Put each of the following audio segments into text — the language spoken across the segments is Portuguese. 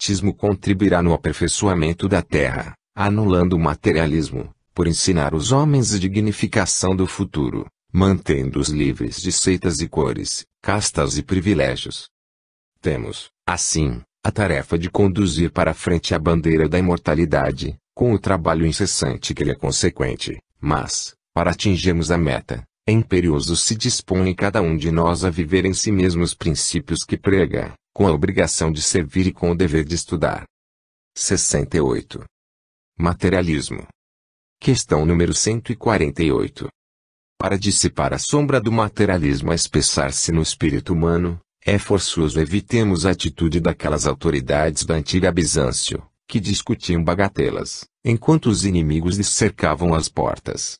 Espiritismo contribuirá no aperfeiçoamento da Terra, anulando o materialismo, por ensinar os homens a dignificação do futuro, mantendo-os livres de seitas e cores, castas e privilégios. Temos, assim, a tarefa de conduzir para frente a bandeira da imortalidade, com o trabalho incessante que lhe é consequente, mas, para atingirmos a meta, é imperioso se dispõe cada um de nós a viver em si mesmo os princípios que prega, com a obrigação de servir e com o dever de estudar. 68. Materialismo. Questão número 148. Para dissipar a sombra do materialismo a espessar-se no espírito humano, é forçoso evitemos a atitude daquelas autoridades da antiga Bizâncio, que discutiam bagatelas, enquanto os inimigos lhes cercavam as portas.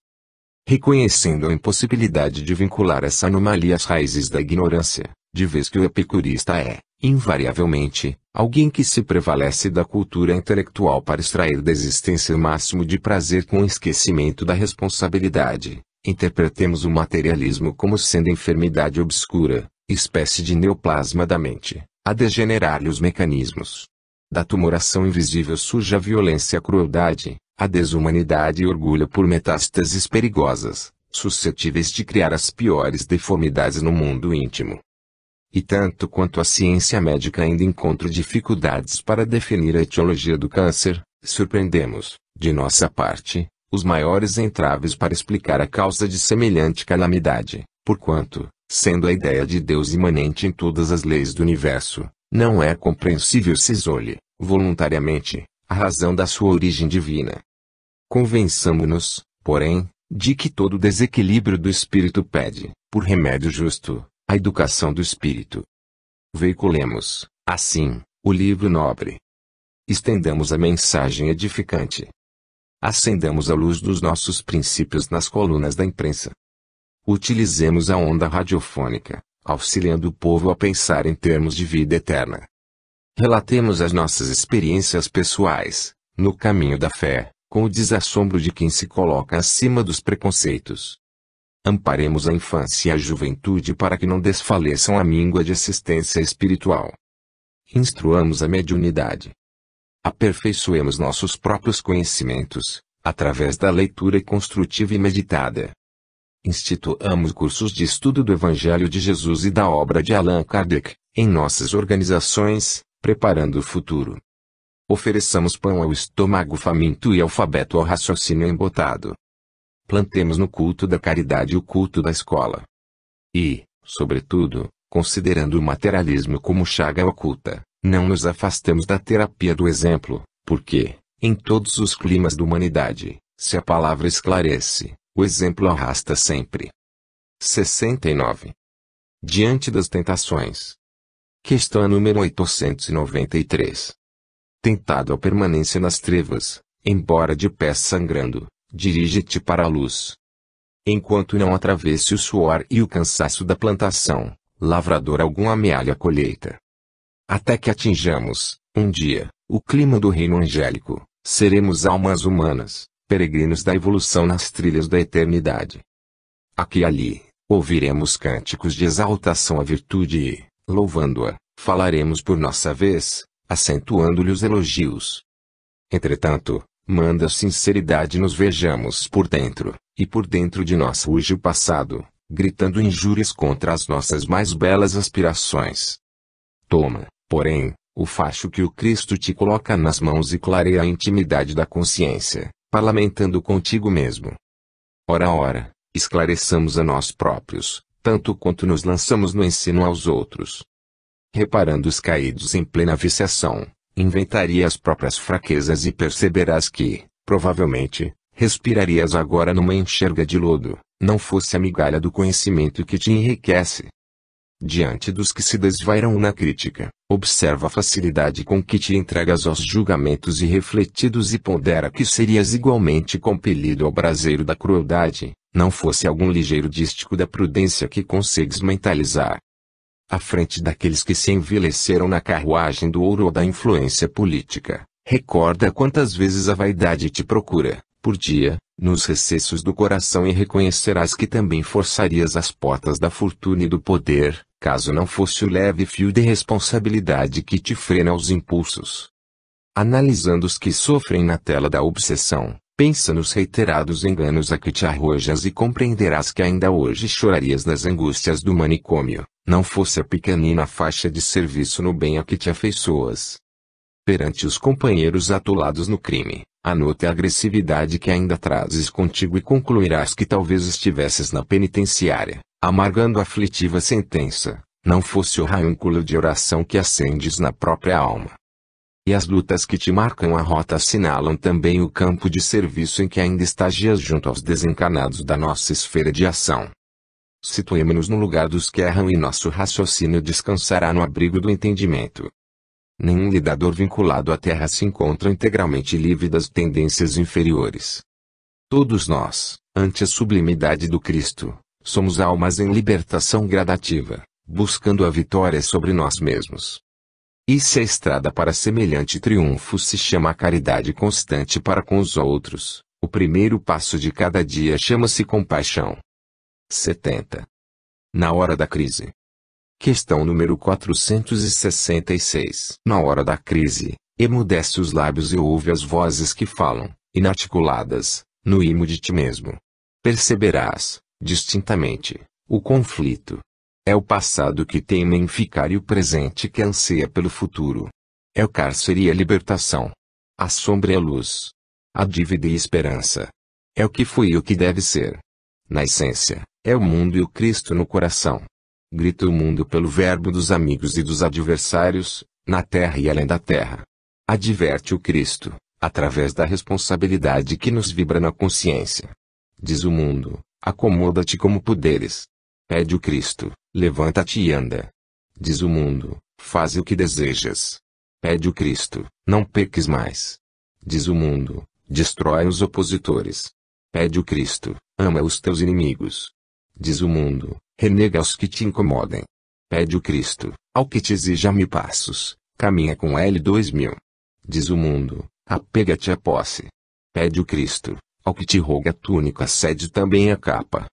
Reconhecendo a impossibilidade de vincular essa anomalia às raízes da ignorância, de vez que o epicurista é, invariavelmente, alguém que se prevalece da cultura intelectual para extrair da existência o máximo de prazer com o esquecimento da responsabilidade, interpretemos o materialismo como sendo enfermidade obscura, espécie de neoplasma da mente, a degenerar-lhe os mecanismos. Da tumoração invisível surge a violência e a crueldade, a desumanidade e orgulho por metástases perigosas, suscetíveis de criar as piores deformidades no mundo íntimo. E tanto quanto a ciência médica ainda encontra dificuldades para definir a etiologia do câncer, surpreendemos, de nossa parte, os maiores entraves para explicar a causa de semelhante calamidade, porquanto, sendo a ideia de Deus imanente em todas as leis do universo, não é compreensível se isole, voluntariamente, a razão da sua origem divina. Convençamo-nos, porém, de que todo desequilíbrio do espírito pede, por remédio justo, a educação do espírito. Veiculemos, assim, o livro nobre. Estendamos a mensagem edificante. Acendamos a luz dos nossos princípios nas colunas da imprensa. Utilizemos a onda radiofônica, auxiliando o povo a pensar em termos de vida eterna. Relatemos as nossas experiências pessoais, no caminho da fé, com o desassombro de quem se coloca acima dos preconceitos. Amparemos a infância e a juventude para que não desfaleçam a míngua de assistência espiritual. Instruamos a mediunidade. Aperfeiçoemos nossos próprios conhecimentos, através da leitura construtiva e meditada. Instituamos cursos de estudo do Evangelho de Jesus e da obra de Allan Kardec, em nossas organizações, preparando o futuro. Ofereçamos pão ao estômago faminto e alfabeto ao raciocínio embotado. Plantemos no culto da caridade o culto da escola. E, sobretudo, considerando o materialismo como chaga oculta, não nos afastemos da terapia do exemplo, porque, em todos os climas da humanidade, se a palavra esclarece, o exemplo arrasta sempre. 69. Diante das tentações. Questão número 893. Tentado à permanência nas trevas, embora de pés sangrando, dirige-te para a luz. Enquanto não atravesse o suor e o cansaço da plantação, lavrador algum amealha a colheita. Até que atinjamos, um dia, o clima do reino angélico, seremos almas humanas, peregrinos da evolução nas trilhas da eternidade. Aqui e ali, ouviremos cânticos de exaltação à virtude e, louvando-a, falaremos por nossa vez, acentuando-lhe os elogios. Entretanto, manda a sinceridade nos vejamos por dentro, e por dentro de nós ruge o passado, gritando injúrias contra as nossas mais belas aspirações. Toma, porém, o facho que o Cristo te coloca nas mãos e clareia a intimidade da consciência, parlamentando contigo mesmo. Ora, esclareçamos a nós próprios, tanto quanto nos lançamos no ensino aos outros. Reparando os caídos em plena viciação, inventaria as próprias fraquezas e perceberás que, provavelmente, respirarias agora numa enxerga de lodo, não fosse a migalha do conhecimento que te enriquece. Diante dos que se desvairam na crítica, observa a facilidade com que te entregas aos julgamentos irrefletidos e pondera que serias igualmente compelido ao braseiro da crueldade, não fosse algum ligeiro dístico da prudência que consegues mentalizar. À frente daqueles que se envelheceram na carruagem do ouro ou da influência política, recorda quantas vezes a vaidade te procura, por dia, nos recessos do coração e reconhecerás que também forçarias as portas da fortuna e do poder, caso não fosse o leve fio de responsabilidade que te frena os impulsos, Analisando os que sofrem na tela da obsessão, pensa nos reiterados enganos a que te arrojas e compreenderás que ainda hoje chorarias nas angústias do manicômio, não fosse a pequenina faixa de serviço no bem a que te afeiçoas. Perante os companheiros atolados no crime, anote a agressividade que ainda trazes contigo e concluirás que talvez estivesses na penitenciária, amargando a aflitiva sentença, não fosse o raiúnculo de oração que acendes na própria alma. E as lutas que te marcam a rota assinalam também o campo de serviço em que ainda estagias junto aos desencarnados da nossa esfera de ação. Situemo-nos no lugar dos que erram e nosso raciocínio descansará no abrigo do entendimento. Nenhum lidador vinculado à terra se encontra integralmente livre das tendências inferiores. Todos nós, ante a sublimidade do Cristo, somos almas em libertação gradativa, buscando a vitória sobre nós mesmos. E se a estrada para semelhante triunfo se chama a caridade constante para com os outros, o primeiro passo de cada dia chama-se compaixão. 70. Na hora da crise. Questão número 466. Na hora da crise, emudece os lábios e ouve as vozes que falam, inarticuladas, no imo de ti mesmo. Perceberás, distintamente, o conflito. É o passado que teima em ficar e o presente que anseia pelo futuro. É o cárcere e a libertação. A sombra e a luz. A dívida e a esperança. É o que foi e o que deve ser. Na essência, é o mundo e o Cristo no coração. Grita o mundo pelo verbo dos amigos e dos adversários, na terra e além da terra. Adverte o Cristo, através da responsabilidade que nos vibra na consciência. Diz o mundo, acomoda-te como puderes. Pede o Cristo, levanta-te e anda. Diz o mundo, faz o que desejas. Pede o Cristo, não peques mais. Diz o mundo, destrói os opositores. Pede o Cristo, ama os teus inimigos. Diz o mundo, renega os que te incomodem. Pede o Cristo, ao que te exija 1000 passos, caminha com L 2000. Diz o mundo, apega-te à posse. Pede o Cristo, ao que te roga a túnica cede também a capa.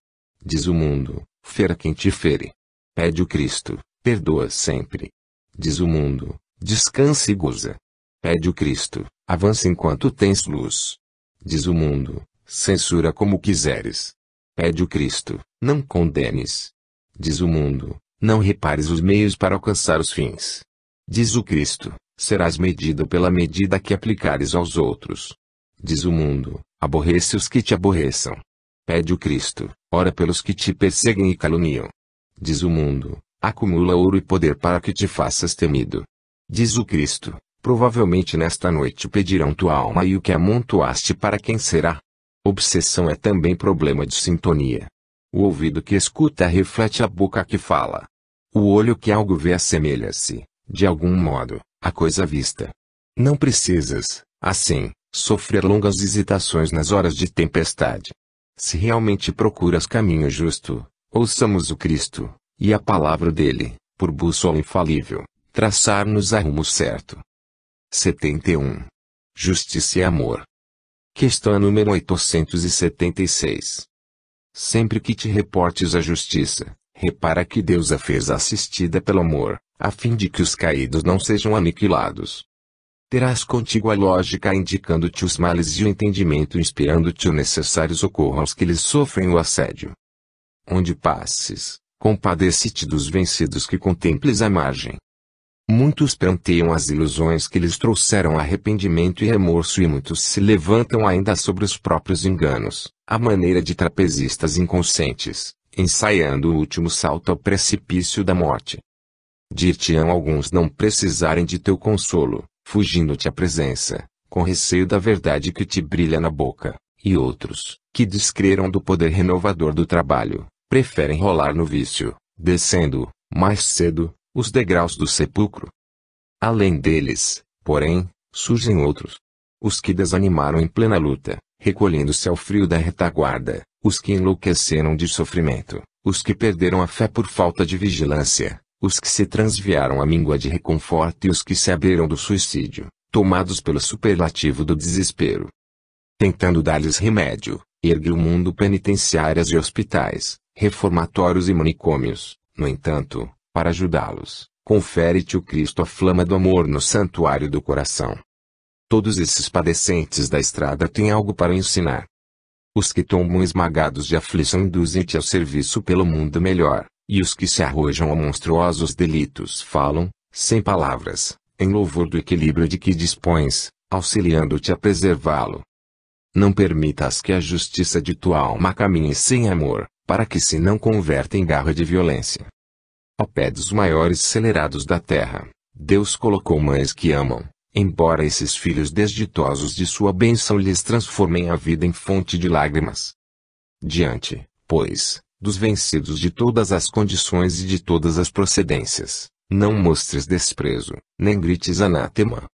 Diz o mundo, fera quem te fere. Pede o Cristo, perdoa sempre. Diz o mundo, descansa e goza. Pede o Cristo, avança enquanto tens luz. Diz o mundo, censura como quiseres. Pede o Cristo, não condenes. Diz o mundo, não repares os meios para alcançar os fins. Diz o Cristo, serás medido pela medida que aplicares aos outros. Diz o mundo, aborrece os que te aborreçam. Pede o Cristo, ora pelos que te perseguem e caluniam. Diz o mundo, acumula ouro e poder para que te faças temido. Diz o Cristo, provavelmente nesta noite pedirão tua alma e o que amontoaste para quem será. Obsessão é também problema de sintonia. O ouvido que escuta reflete a boca que fala. O olho que algo vê assemelha-se, de algum modo, à coisa vista. Não precisas, assim, sofrer longas hesitações nas horas de tempestade. Se realmente procuras caminho justo, ouçamos o Cristo, e a palavra dele, por bússola infalível, traçar-nos a rumo certo. 71. Justiça e amor. Questão número 876. Sempre que te reportes à justiça, repara que Deus a fez assistida pelo amor, a fim de que os caídos não sejam aniquilados. Terás contigo a lógica indicando-te os males e o entendimento inspirando-te o necessário socorro aos que lhes sofrem o assédio. Onde passes, compadece-te dos vencidos que contemples à margem. Muitos pranteiam as ilusões que lhes trouxeram arrependimento e remorso e muitos se levantam ainda sobre os próprios enganos, à maneira de trapezistas inconscientes, ensaiando o último salto ao precipício da morte. Dir-te-ão alguns não precisarem de teu consolo, fugindo-te à presença, com receio da verdade que te brilha na boca, e outros, que descreram do poder renovador do trabalho, preferem rolar no vício, descendo, mais cedo, os degraus do sepulcro. Além deles, porém, surgem outros. Os que desanimaram em plena luta, recolhendo-se ao frio da retaguarda, os que enlouqueceram de sofrimento, os que perderam a fé por falta de vigilância, os que se transviaram à míngua de reconforto e os que se abriram do suicídio, tomados pelo superlativo do desespero. Tentando dar-lhes remédio, ergue o mundo penitenciárias e hospitais, reformatórios e manicômios, no entanto, para ajudá-los, confere-te o Cristo a flama do amor no santuário do coração. Todos esses padecentes da estrada têm algo para ensinar. Os que tombam esmagados de aflição induzem-te ao serviço pelo mundo melhor, e os que se arrojam a monstruosos delitos falam, sem palavras, em louvor do equilíbrio de que dispões, auxiliando-te a preservá-lo. Não permitas que a justiça de tua alma caminhe sem amor, para que se não converta em garra de violência. Ao pé dos maiores celerados da terra, Deus colocou mães que amam, embora esses filhos desditosos de sua bênção lhes transformem a vida em fonte de lágrimas. Diante, pois, dos vencidos de todas as condições e de todas as procedências, não mostres desprezo, nem grites anátema.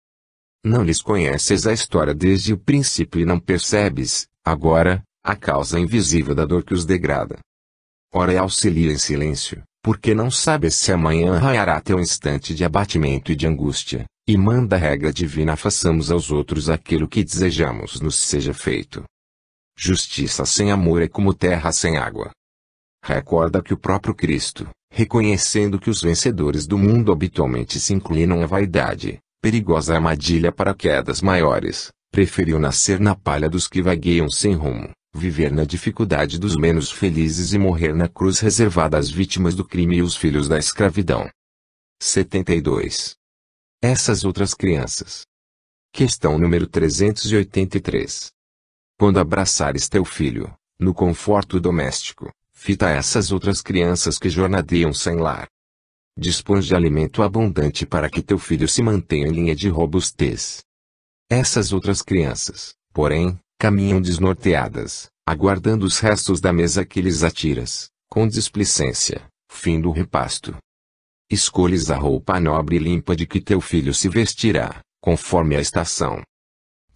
Não lhes conheces a história desde o princípio e não percebes, agora, a causa invisível da dor que os degrada. Ora auxilia em silêncio, porque não sabes se amanhã raiará teu instante de abatimento e de angústia, e manda a regra divina: façamos aos outros aquilo que desejamos nos seja feito. Justiça sem amor é como terra sem água. Recorda que o próprio Cristo, reconhecendo que os vencedores do mundo habitualmente se inclinam à vaidade, perigosa armadilha para quedas maiores, preferiu nascer na palha dos que vagueiam sem rumo, viver na dificuldade dos menos felizes e morrer na cruz reservada às vítimas do crime e os filhos da escravidão. 72. Essas outras crianças. Questão número 383. Quando abraçares teu filho, no conforto doméstico, fita essas outras crianças que jornadeiam sem lar. Dispões de alimento abundante para que teu filho se mantenha em linha de robustez. Essas outras crianças, porém, caminham desnorteadas, aguardando os restos da mesa que lhes atiras, com displicência, fim do repasto. Escolhes a roupa nobre e limpa de que teu filho se vestirá, conforme a estação.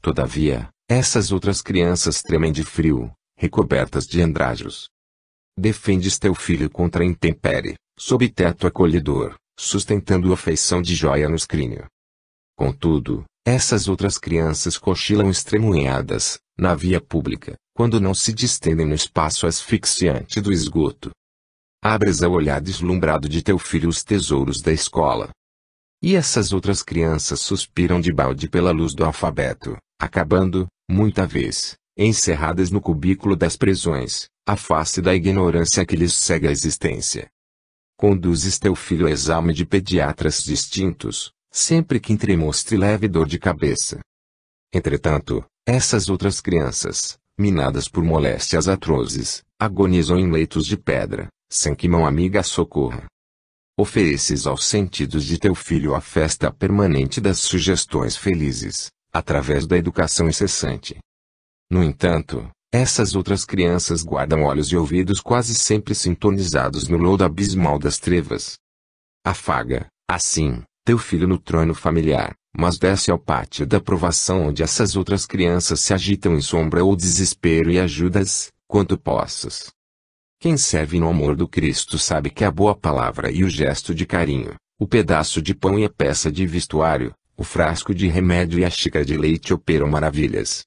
Todavia, essas outras crianças tremem de frio, recobertas de andrajos. Defendes teu filho contra a intempérie, sob teto acolhedor, sustentando a feição de jóia no escrínio. Contudo, essas outras crianças cochilam estremunhadas, na via pública, quando não se distendem no espaço asfixiante do esgoto. Abres ao olhar deslumbrado de teu filho os tesouros da escola. E essas outras crianças suspiram de balde pela luz do alfabeto, acabando, muita vez, encerradas no cubículo das prisões, à face da ignorância que lhes cega a existência. Conduzes teu filho a exame de pediatras distintos, sempre que entremostre leve dor de cabeça. Entretanto, essas outras crianças, minadas por moléstias atrozes, agonizam em leitos de pedra, sem que mão amiga socorra. Ofereces aos sentidos de teu filho a festa permanente das sugestões felizes, através da educação incessante. No entanto, essas outras crianças guardam olhos e ouvidos quase sempre sintonizados no lodo abismal das trevas. Afaga, assim, teu filho no trono familiar, mas desce ao pátio da provação onde essas outras crianças se agitam em sombra ou desespero e ajudas, quanto possas. Quem serve no amor do Cristo sabe que a boa palavra e o gesto de carinho, o pedaço de pão e a peça de vestuário, o frasco de remédio e a xícara de leite operam maravilhas.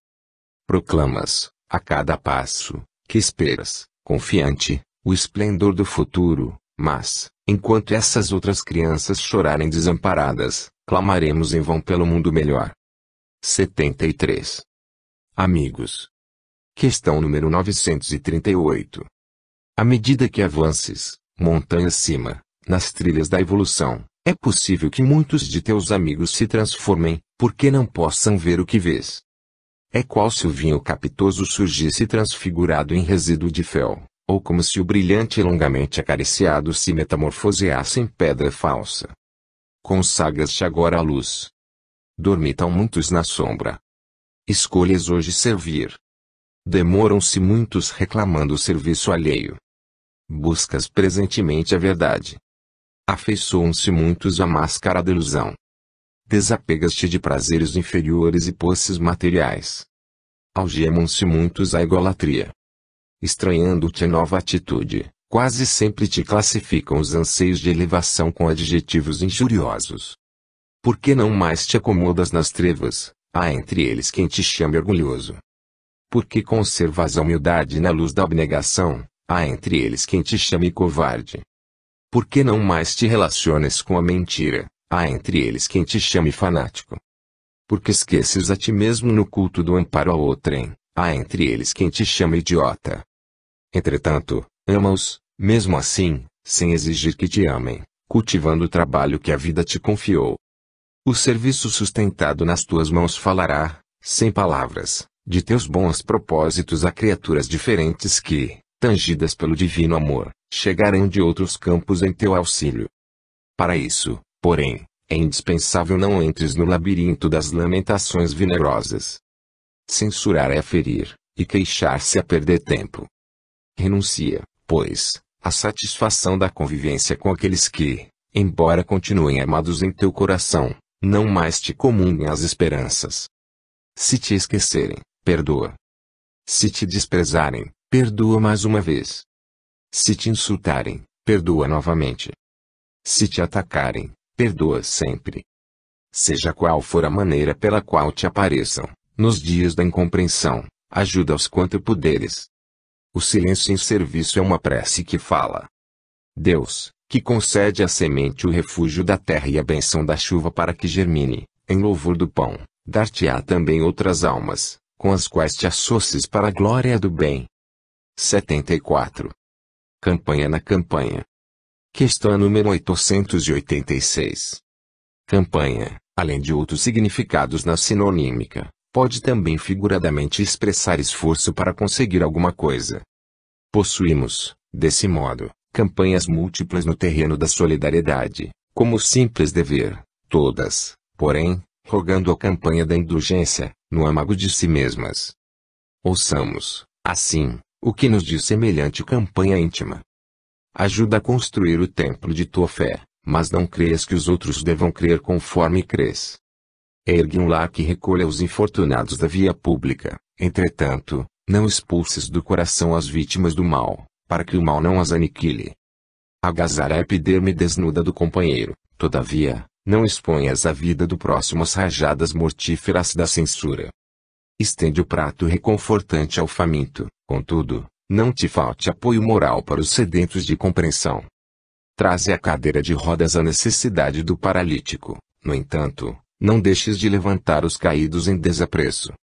Proclamas, a cada passo, que esperas, confiante, o esplendor do futuro, mas, enquanto essas outras crianças chorarem desamparadas, clamaremos em vão pelo mundo melhor. 73. Amigos. Questão número 938. À medida que avances, montanha acima, nas trilhas da evolução, é possível que muitos de teus amigos se transformem, porque não possam ver o que vês. É qual se o vinho capitoso surgisse transfigurado em resíduo de fel, ou como se o brilhante e longamente acariciado se metamorfoseasse em pedra falsa. Consagras-te agora à luz. Dormitam muitos na sombra. Escolhes hoje servir. Demoram-se muitos reclamando o serviço alheio. Buscas presentemente a verdade. Afeiçoam-se muitos à máscara da ilusão. Desapegas-te de prazeres inferiores e posses materiais. Algemam-se muitos à idolatria. Estranhando-te a nova atitude, quase sempre te classificam os anseios de elevação com adjetivos injuriosos. Por que não mais te acomodas nas trevas, há entre eles quem te chame orgulhoso? Por que conservas a humildade na luz da abnegação, há entre eles quem te chame covarde? Por que não mais te relaciones com a mentira? Há entre eles quem te chame fanático. porque esqueces a ti mesmo no culto do amparo a outrem, há entre eles quem te chama idiota. Entretanto, ama-os, mesmo assim, sem exigir que te amem, cultivando o trabalho que a vida te confiou. O serviço sustentado nas tuas mãos falará, sem palavras, de teus bons propósitos a criaturas diferentes que, tangidas pelo divino amor, chegarão de outros campos em teu auxílio. Para isso, porém, é indispensável não entres no labirinto das lamentações venerosas. Censurar é ferir, e queixar-se é perder tempo. Renuncia, pois, à satisfação da convivência com aqueles que, embora continuem amados em teu coração, não mais te comunguem as esperanças. Se te esquecerem, perdoa. Se te desprezarem, perdoa mais uma vez. Se te insultarem, perdoa novamente. Se te atacarem, perdoa sempre. Seja qual for a maneira pela qual te apareçam, nos dias da incompreensão, ajuda-os quanto puderes. O silêncio em serviço é uma prece que fala. Deus, que concede à semente o refúgio da terra e a bênção da chuva para que germine, em louvor do pão, dar-te-á também outras almas, com as quais te associes para a glória do bem. 74. Campanha na campanha. Questão número 886. Campanha, além de outros significados na sinonímica, pode também figuradamente expressar esforço para conseguir alguma coisa. Possuímos, desse modo, campanhas múltiplas no terreno da solidariedade, como simples dever, todas, porém, rogando a campanha da indulgência, no âmago de si mesmas. Ouçamos, assim, o que nos diz semelhante campanha íntima. Ajuda a construir o templo de tua fé, mas não creias que os outros devam crer conforme crês. Ergue um lar que recolha os infortunados da via pública, entretanto, não expulses do coração as vítimas do mal, para que o mal não as aniquile. Agasalha a epiderme desnuda do companheiro, todavia, não exponhas a vida do próximo às rajadas mortíferas da censura. Estende o prato reconfortante ao faminto, contudo, não te falte apoio moral para os sedentos de compreensão. Traze a cadeira de rodas à necessidade do paralítico, no entanto, não deixes de levantar os caídos em desapreço.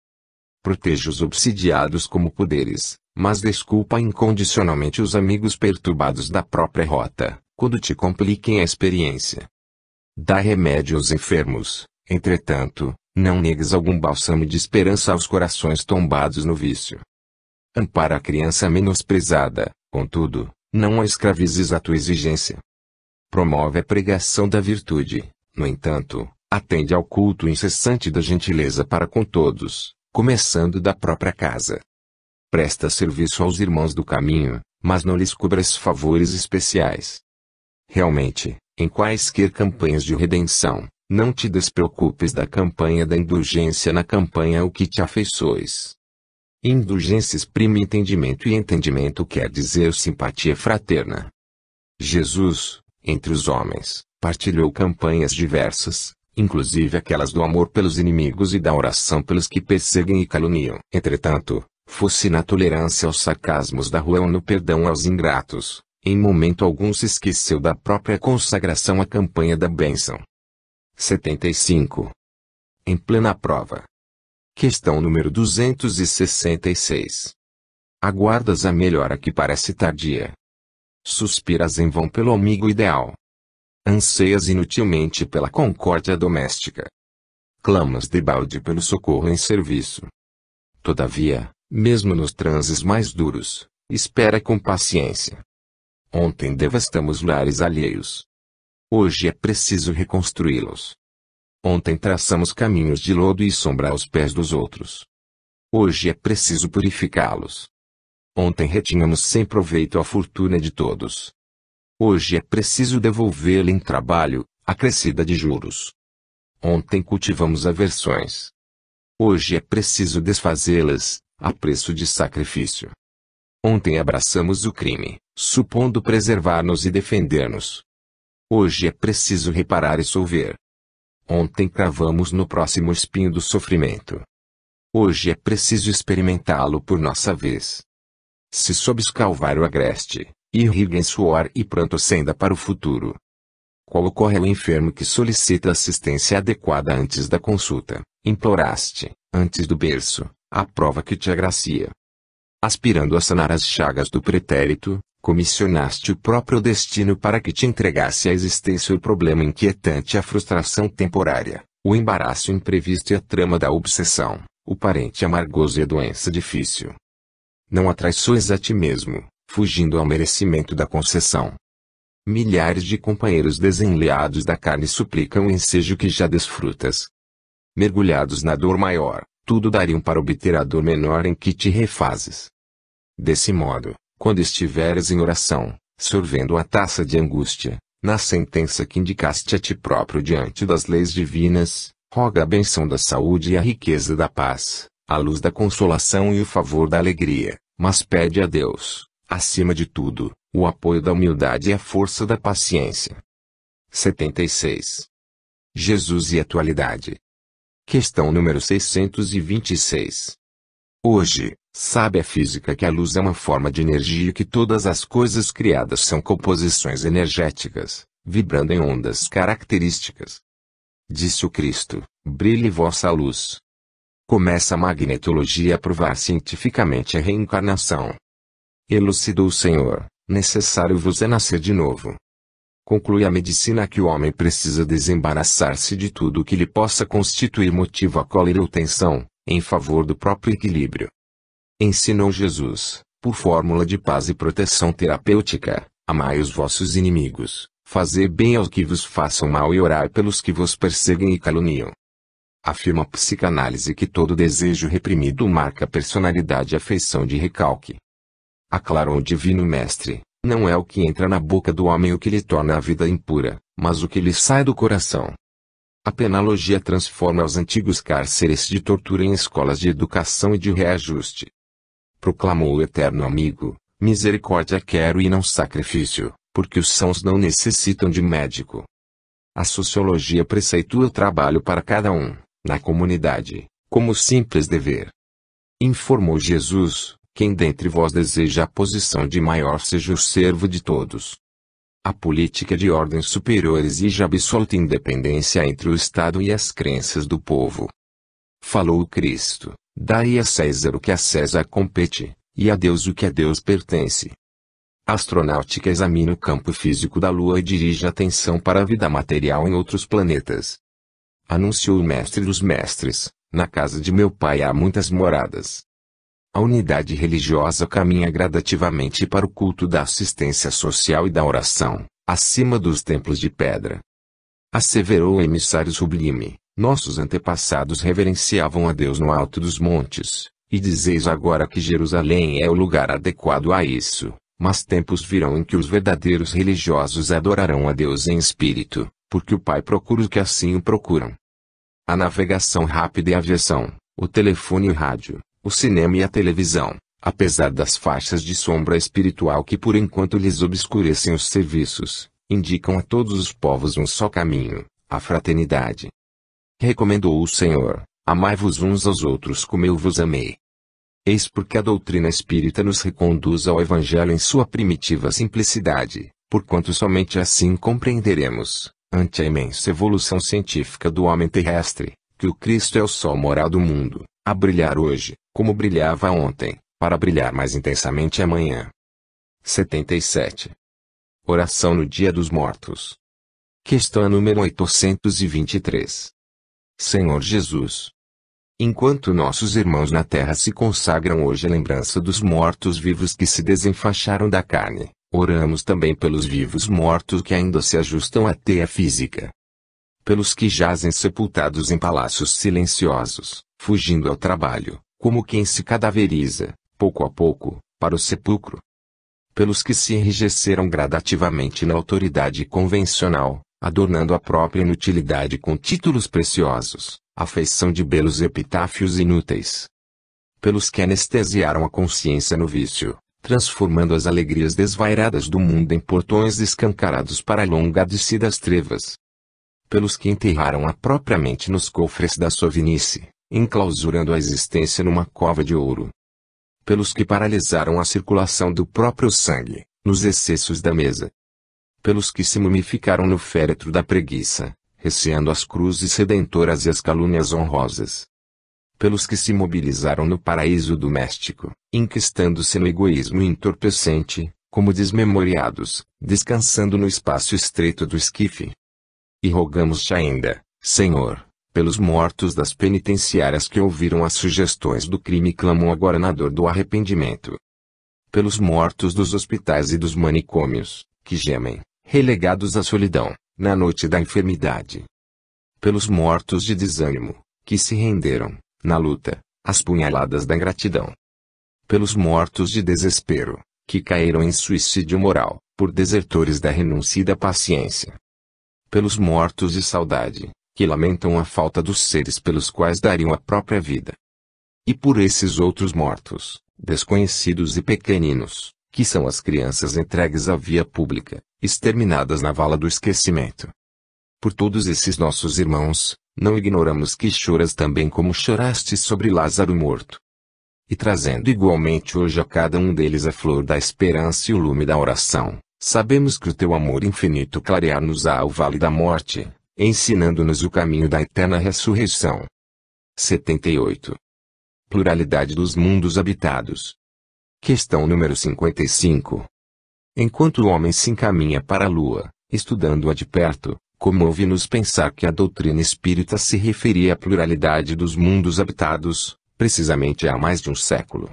Proteja os obsidiados como puderes, mas desculpa incondicionalmente os amigos perturbados da própria rota, quando te compliquem a experiência. Dá remédio aos enfermos, entretanto, não negues algum bálsamo de esperança aos corações tombados no vício. Ampara a criança menosprezada, contudo, não a escravizes à tua exigência. Promove a pregação da virtude, no entanto, atende ao culto incessante da gentileza para com todos, começando da própria casa. Presta serviço aos irmãos do caminho, mas não lhes cobras favores especiais. Realmente, em quaisquer campanhas de redenção, não te despreocupes da campanha da indulgência na campanha o que te afeiçoes. Indulgência exprime entendimento e entendimento quer dizer simpatia fraterna. Jesus, entre os homens, partilhou campanhas diversas, inclusive aquelas do amor pelos inimigos e da oração pelos que perseguem e caluniam. Entretanto, fosse na tolerância aos sarcasmos da rua ou no perdão aos ingratos, em momento algum se esqueceu da própria consagração à campanha da bênção. 75. Em plena prova. Questão número 266. Aguardas a melhora que parece tardia. Suspiras em vão pelo amigo ideal. Anseias inutilmente pela concórdia doméstica. Clamas debalde pelo socorro em serviço. Todavia, mesmo nos transes mais duros, espera com paciência. Ontem devastamos lares alheios. Hoje é preciso reconstruí-los. Ontem traçamos caminhos de lodo e sombra aos pés dos outros. Hoje é preciso purificá-los. Ontem retínhamos sem proveito a fortuna de todos. Hoje é preciso devolvê-la em trabalho, acrescida de juros. Ontem cultivamos aversões. Hoje é preciso desfazê-las, a preço de sacrifício. Ontem abraçamos o crime, supondo preservar-nos e defender-nos. Hoje é preciso reparar e solver. Ontem cravamos no próximo espinho do sofrimento. Hoje é preciso experimentá-lo por nossa vez. Se sob o calvário agreste, irriga em suor e pranto senda para o futuro. qual ocorre ao enfermo que solicita assistência adequada antes da consulta, imploraste, antes do berço, a prova que te agracia. Aspirando a sanar as chagas do pretérito, comissionaste o próprio destino para que te entregasse à existência o problema inquietante e a frustração temporária, o embaraço imprevisto e a trama da obsessão, o parente amargoso e a doença difícil. Não atraiçoes a ti mesmo, fugindo ao merecimento da concessão. Milhares de companheiros desenleados da carne suplicam o ensejo que já desfrutas. Mergulhados na dor maior, tudo dariam para obter a dor menor em que te refazes. Desse modo, quando estiveres em oração, sorvendo a taça de angústia, na sentença que indicaste a ti próprio diante das leis divinas, roga a benção da saúde e a riqueza da paz, a luz da consolação e o favor da alegria, mas pede a Deus, acima de tudo, o apoio da humildade e a força da paciência. 76. Jesus e atualidade. Questão número 626. Hoje, sabe a física que a luz é uma forma de energia e que todas as coisas criadas são composições energéticas, vibrando em ondas características. Disse o Cristo, brilhe vossa luz. Começa a magnetologia a provar cientificamente a reencarnação. Elucidou o Senhor, necessário vos é nascer de novo. Conclui a medicina que o homem precisa desembaraçar-se de tudo o que lhe possa constituir motivo a cólera ou tensão, em favor do próprio equilíbrio. Ensinou Jesus, por fórmula de paz e proteção terapêutica, amai os vossos inimigos, fazei bem aos que vos façam mal e orai pelos que vos perseguem e caluniam. Afirma a psicanálise que todo desejo reprimido marca a personalidade e a feição de recalque. Aclarou o divino mestre, não é o que entra na boca do homem o que lhe torna a vida impura, mas o que lhe sai do coração. A penalogia transforma os antigos cárceres de tortura em escolas de educação e de reajuste. Proclamou o eterno amigo, misericórdia quero e não sacrifício, porque os sãos não necessitam de médico. A sociologia preceitua o trabalho para cada um, na comunidade, como simples dever. Informou Jesus, quem dentre vós deseja a posição de maior seja o servo de todos. A política de ordem superior exige absoluta independência entre o Estado e as crenças do povo. Falou o Cristo, dai a César o que a César compete, e a Deus o que a Deus pertence. A astronáutica examina o campo físico da Lua e dirige a atenção para a vida material em outros planetas. Anunciou o Mestre dos Mestres, na casa de meu Pai há muitas moradas. A unidade religiosa caminha gradativamente para o culto da assistência social e da oração, acima dos templos de pedra. Asseverou o emissário sublime, nossos antepassados reverenciavam a Deus no alto dos montes, e dizeis agora que Jerusalém é o lugar adequado a isso, mas tempos virão em que os verdadeiros religiosos adorarão a Deus em espírito, porque o Pai procura os que assim o procuram. A navegação rápida e a aviação, o telefone e o rádio, o cinema e a televisão, apesar das faixas de sombra espiritual que por enquanto lhes obscurecem os serviços, indicam a todos os povos um só caminho, a fraternidade. Recomendou o Senhor, amai-vos uns aos outros como eu vos amei. Eis porque a doutrina espírita nos reconduz ao Evangelho em sua primitiva simplicidade, porquanto somente assim compreenderemos, ante a imensa evolução científica do homem terrestre, que o Cristo é o sol moral do mundo, a brilhar hoje, como brilhava ontem, para brilhar mais intensamente amanhã. 77. Oração no Dia dos Mortos. Questão número 823. Senhor Jesus, enquanto nossos irmãos na terra se consagram hoje à lembrança dos mortos-vivos que se desenfaixaram da carne, oramos também pelos vivos mortos que ainda se ajustam à teia física. Pelos que jazem sepultados em palácios silenciosos, fugindo ao trabalho, como quem se cadaveriza, pouco a pouco, para o sepulcro. Pelos que se enrijeceram gradativamente na autoridade convencional, adornando a própria inutilidade com títulos preciosos, a feição de belos epitáfios inúteis. Pelos que anestesiaram a consciência no vício, transformando as alegrias desvairadas do mundo em portões escancarados para a longa descida às trevas. Pelos que enterraram a própria mente nos cofres da sovinice, enclausurando a existência numa cova de ouro. Pelos que paralisaram a circulação do próprio sangue, nos excessos da mesa. Pelos que se mumificaram no féretro da preguiça, receando as cruzes redentoras e as calúnias honrosas. Pelos que se mobilizaram no paraíso doméstico, enquistando-se no egoísmo entorpecente, como desmemoriados, descansando no espaço estreito do esquife. E rogamos-te ainda, Senhor, pelos mortos das penitenciárias que ouviram as sugestões do crime e clamam agora na dor do arrependimento. Pelos mortos dos hospitais e dos manicômios, que gemem, relegados à solidão, na noite da enfermidade. Pelos mortos de desânimo, que se renderam, na luta, às punhaladas da ingratidão. Pelos mortos de desespero, que caíram em suicídio moral, por desertores da renúncia e da paciência. Pelos mortos de saudade, que lamentam a falta dos seres pelos quais dariam a própria vida. E por esses outros mortos, desconhecidos e pequeninos, que são as crianças entregues à via pública, exterminadas na vala do esquecimento. Por todos esses nossos irmãos, não ignoramos que choras também como choraste sobre Lázaro morto. E trazendo igualmente hoje a cada um deles a flor da esperança e o lume da oração, sabemos que o teu amor infinito clarear-nos-á o vale da morte, ensinando-nos o caminho da eterna ressurreição. 78. Pluralidade dos mundos habitados. Questão número 55. Enquanto o homem se encaminha para a Lua, estudando-a de perto, comove-nos pensar que a doutrina espírita se referia à pluralidade dos mundos habitados, precisamente há mais de um século.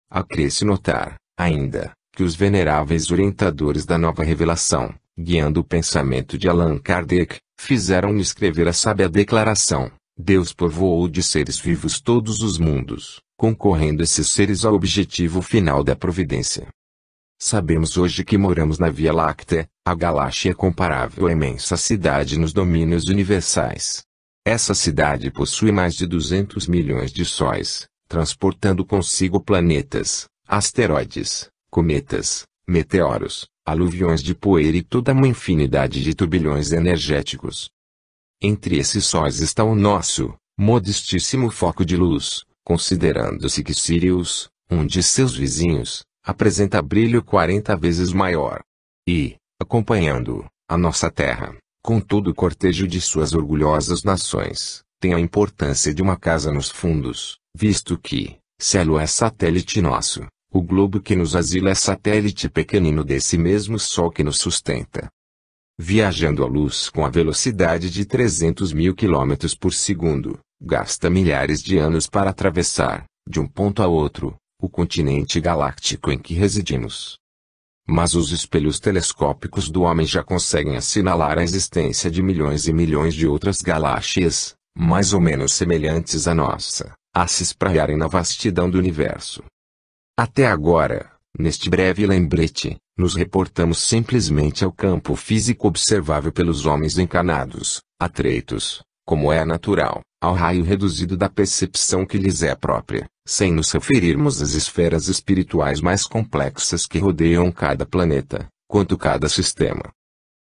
Acresce notar, ainda, que os veneráveis orientadores da nova revelação, guiando o pensamento de Allan Kardec, fizeram-lhe escrever a sábia declaração: Deus povoou de seres vivos todos os mundos, concorrendo esses seres ao objetivo final da providência. Sabemos hoje que moramos na Via Láctea, a galáxia comparável à imensa cidade nos domínios universais. Essa cidade possui mais de 200 milhões de sóis, transportando consigo planetas, asteroides, cometas, meteoros, aluviões de poeira e toda uma infinidade de turbilhões energéticos. Entre esses sóis está o nosso, modestíssimo foco de luz, considerando-se que Sirius, um de seus vizinhos, apresenta brilho 40 vezes maior. E, acompanhando-o, a nossa Terra, com todo o cortejo de suas orgulhosas nações, tem a importância de uma casa nos fundos, visto que, se a Lua é satélite nosso, o globo que nos asila é satélite pequenino desse mesmo Sol que nos sustenta. Viajando a luz com a velocidade de 300 mil quilômetros por segundo, gasta milhares de anos para atravessar, de um ponto a outro, o continente galáctico em que residimos. Mas os espelhos telescópicos do homem já conseguem assinalar a existência de milhões e milhões de outras galáxias, mais ou menos semelhantes à nossa, a se espraiarem na vastidão do universo. Até agora, neste breve lembrete, nos reportamos simplesmente ao campo físico observável pelos homens encarnados, atreitos, como é natural, ao raio reduzido da percepção que lhes é própria, sem nos referirmos às esferas espirituais mais complexas que rodeiam cada planeta, quanto cada sistema.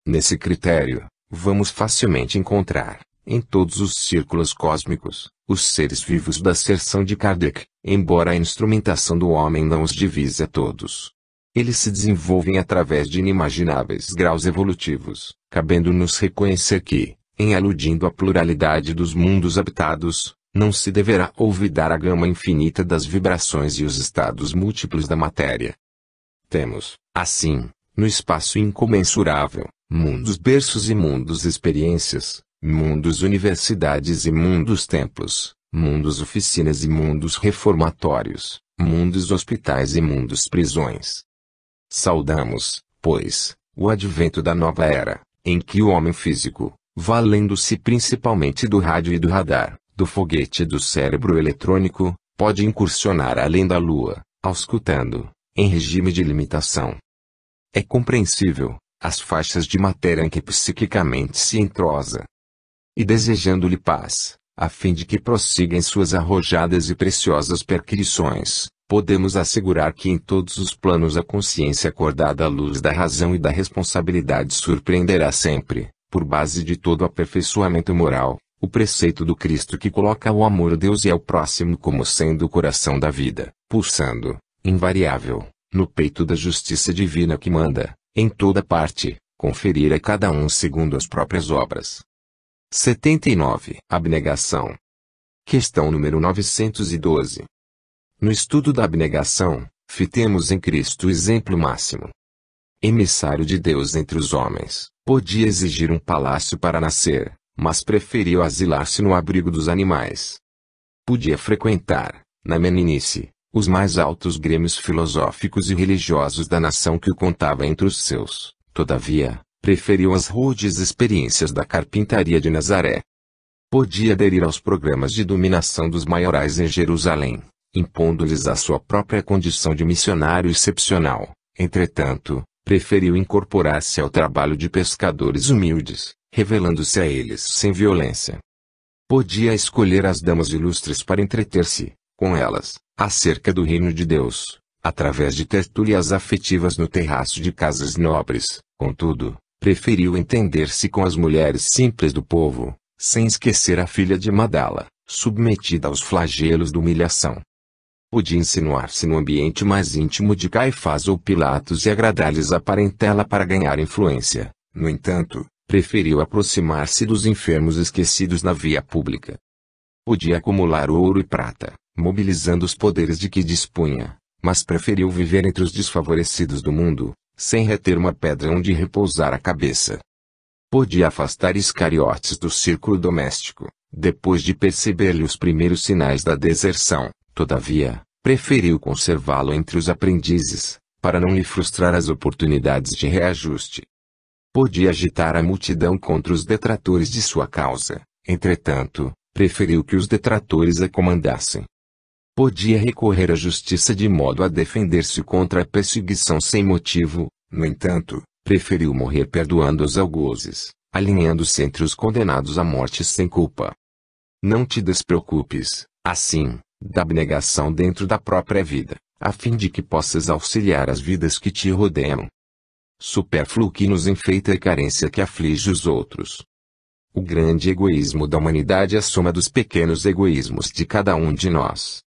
Nesse critério, vamos facilmente encontrar, em todos os círculos cósmicos, os seres vivos da asserção de Kardec, embora a instrumentação do homem não os divise a todos. Eles se desenvolvem através de inimagináveis graus evolutivos, cabendo-nos reconhecer que, em aludindo à pluralidade dos mundos habitados, não se deverá olvidar a gama infinita das vibrações e os estados múltiplos da matéria. Temos, assim, no espaço incomensurável, mundos berços e mundos experiências, mundos universidades e mundos templos, mundos oficinas e mundos reformatórios, mundos hospitais e mundos prisões. Saudamos, pois, o advento da nova era, em que o homem físico, valendo-se principalmente do rádio e do radar, do foguete e do cérebro eletrônico, pode incursionar além da Lua, auscultando, em regime de limitação. É compreensível, as faixas de matéria em que psiquicamente se entrosa. E desejando-lhe paz, a fim de que prossiga em suas arrojadas e preciosas perquisições, podemos assegurar que em todos os planos a consciência acordada à luz da razão e da responsabilidade surpreenderá sempre, por base de todo aperfeiçoamento moral, o preceito do Cristo que coloca o amor a Deus e ao próximo como sendo o coração da vida, pulsando, invariável, no peito da justiça divina que manda, em toda parte, conferir a cada um segundo as próprias obras. 79. Abnegação. Questão número 912. No estudo da abnegação, fitemos em Cristo o exemplo máximo. Emissário de Deus entre os homens, podia exigir um palácio para nascer, mas preferiu asilar-se no abrigo dos animais. Podia frequentar, na meninice, os mais altos grêmios filosóficos e religiosos da nação que o contava entre os seus, todavia, preferiu as rudes experiências da carpintaria de Nazaré. Podia aderir aos programas de dominação dos maiorais em Jerusalém, impondo-lhes a sua própria condição de missionário excepcional. Entretanto, preferiu incorporar-se ao trabalho de pescadores humildes, revelando-se a eles sem violência. Podia escolher as damas ilustres para entreter-se, com elas, acerca do reino de Deus, através de tertúlias afetivas no terraço de casas nobres. Contudo, preferiu entender-se com as mulheres simples do povo, sem esquecer a filha de Magdala, submetida aos flagelos da humilhação. Podia insinuar-se no ambiente mais íntimo de Caifás ou Pilatos e agradar-lhes a parentela para ganhar influência. No entanto, preferiu aproximar-se dos enfermos esquecidos na via pública. Podia acumular ouro e prata, mobilizando os poderes de que dispunha, mas preferiu viver entre os desfavorecidos do mundo, sem reter uma pedra onde repousar a cabeça. Podia afastar Iscariotes do círculo doméstico, depois de perceber-lhe os primeiros sinais da deserção. Todavia, preferiu conservá-lo entre os aprendizes, para não lhe frustrar as oportunidades de reajuste. Podia agitar a multidão contra os detratores de sua causa, entretanto, preferiu que os detratores a comandassem. Podia recorrer à justiça de modo a defender-se contra a perseguição sem motivo, no entanto, preferiu morrer perdoando os algozes, alinhando-se entre os condenados à morte sem culpa. Não te despreocupes, assim, da abnegação dentro da própria vida, a fim de que possas auxiliar as vidas que te rodeiam. Supérfluo que nos enfeita e carência que aflige os outros. O grande egoísmo da humanidade é a soma dos pequenos egoísmos de cada um de nós.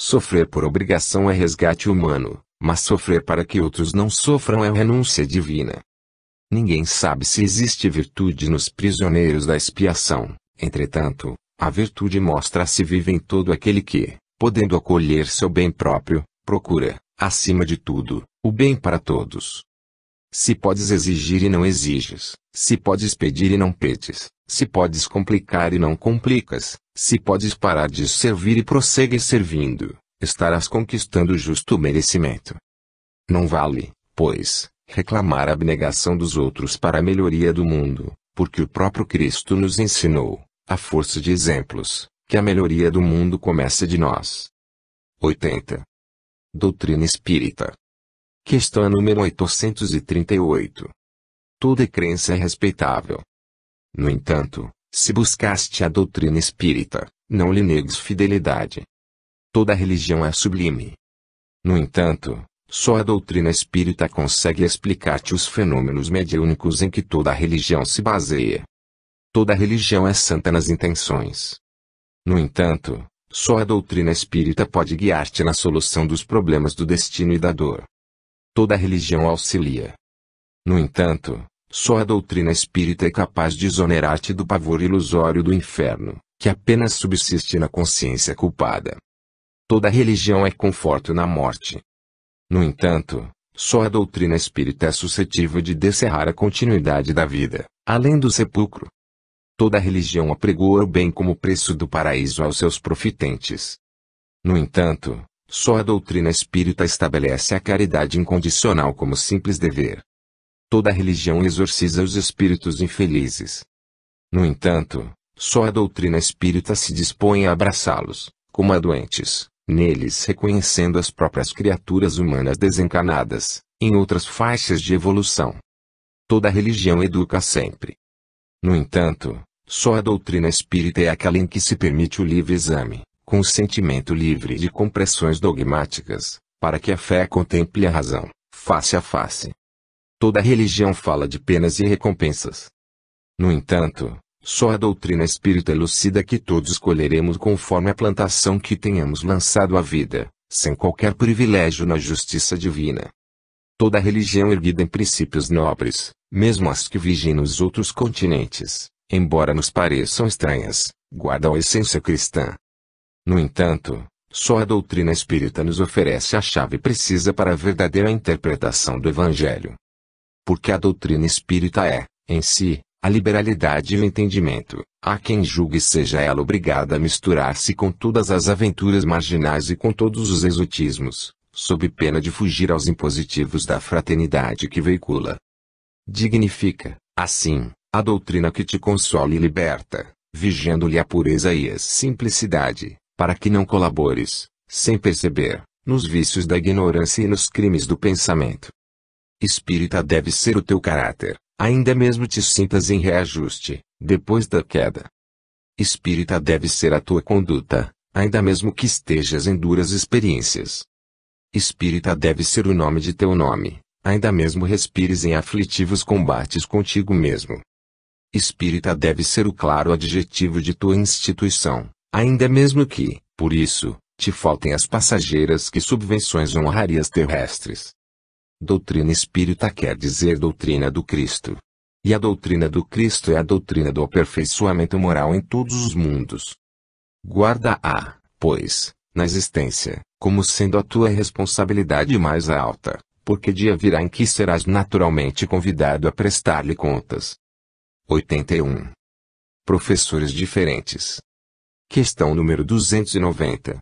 Sofrer por obrigação é resgate humano, mas sofrer para que outros não sofram é renúncia divina. Ninguém sabe se existe virtude nos prisioneiros da expiação, entretanto, a virtude mostra-se viva em todo aquele que, podendo acolher seu bem próprio, procura, acima de tudo, o bem para todos. Se podes exigir e não exiges, se podes pedir e não pedes, se podes complicar e não complicas, se podes parar de servir e prossegues servindo, estarás conquistando o justo merecimento. Não vale, pois, reclamar a abnegação dos outros para a melhoria do mundo, porque o próprio Cristo nos ensinou, à força de exemplos, que a melhoria do mundo começa de nós. 80. Doutrina Espírita. Questão número 838. Toda crença é respeitável. No entanto, se buscaste a doutrina espírita, não lhe negues fidelidade. Toda religião é sublime. No entanto, só a doutrina espírita consegue explicar-te os fenômenos mediúnicos em que toda a religião se baseia. Toda religião é santa nas intenções. No entanto, só a doutrina espírita pode guiar-te na solução dos problemas do destino e da dor. Toda religião auxilia. No entanto, só a doutrina espírita é capaz de exonerar-te do pavor ilusório do inferno, que apenas subsiste na consciência culpada. Toda religião é conforto na morte. No entanto, só a doutrina espírita é suscetível de descerrar a continuidade da vida, além do sepulcro. Toda religião apregoa o bem como preço do paraíso aos seus profitentes. No entanto, só a doutrina espírita estabelece a caridade incondicional como simples dever. Toda religião exorciza os espíritos infelizes. No entanto, só a doutrina espírita se dispõe a abraçá-los, como a doentes, neles reconhecendo as próprias criaturas humanas desencarnadas, em outras faixas de evolução. Toda religião educa sempre. No entanto, só a doutrina espírita é aquela em que se permite o livre exame, com o sentimento livre de compressões dogmáticas, para que a fé contemple a razão, face a face. Toda religião fala de penas e recompensas. No entanto, só a doutrina espírita elucida que todos escolheremos conforme a plantação que tenhamos lançado à vida, sem qualquer privilégio na justiça divina. Toda religião erguida em princípios nobres, mesmo as que vigem nos outros continentes, embora nos pareçam estranhas, guardam a essência cristã. No entanto, só a doutrina espírita nos oferece a chave precisa para a verdadeira interpretação do Evangelho. Porque a doutrina espírita é, em si, a liberalidade e o entendimento. Há quem julgue seja ela obrigada a misturar-se com todas as aventuras marginais e com todos os exotismos, sob pena de fugir aos impositivos da fraternidade que veicula. Dignifica, assim, a doutrina que te consola e liberta, vigiando-lhe a pureza e a simplicidade, para que não colabores, sem perceber, nos vícios da ignorância e nos crimes do pensamento. Espírita deve ser o teu caráter, ainda mesmo te sintas em reajuste, depois da queda. Espírita deve ser a tua conduta, ainda mesmo que estejas em duras experiências. Espírita deve ser o nome de teu nome, ainda mesmo respires em aflitivos combates contigo mesmo. Espírita deve ser o claro adjetivo de tua instituição, ainda mesmo que, por isso, te faltem as passageiras que subvenções ou honrarias terrestres. Doutrina espírita quer dizer doutrina do Cristo. E a doutrina do Cristo é a doutrina do aperfeiçoamento moral em todos os mundos. Guarda-a, pois, na existência, como sendo a tua responsabilidade mais alta, porque dia virá em que serás naturalmente convidado a prestar-lhe contas. 81. Professores diferentes. Questão número 290.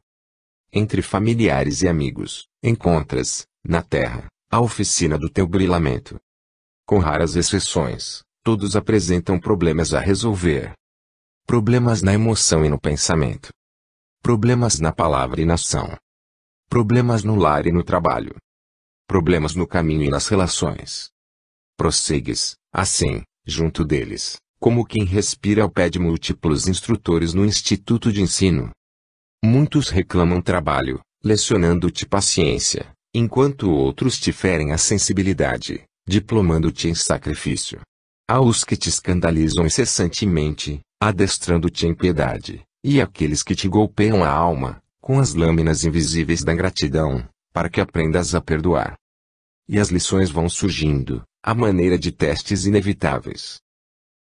Entre familiares e amigos, encontras, na Terra, a oficina do teu brilhamento. Com raras exceções, todos apresentam problemas a resolver. Problemas na emoção e no pensamento. Problemas na palavra e na ação. Problemas no lar e no trabalho. Problemas no caminho e nas relações. Prossegues, assim, junto deles, como quem respira ao pé de múltiplos instrutores no instituto de ensino. Muitos reclamam trabalho, lecionando-te paciência, enquanto outros te ferem a sensibilidade, diplomando-te em sacrifício. Há os que te escandalizam incessantemente, adestrando-te em piedade, e aqueles que te golpeiam a alma, com as lâminas invisíveis da ingratidão, para que aprendas a perdoar. E as lições vão surgindo, à maneira de testes inevitáveis.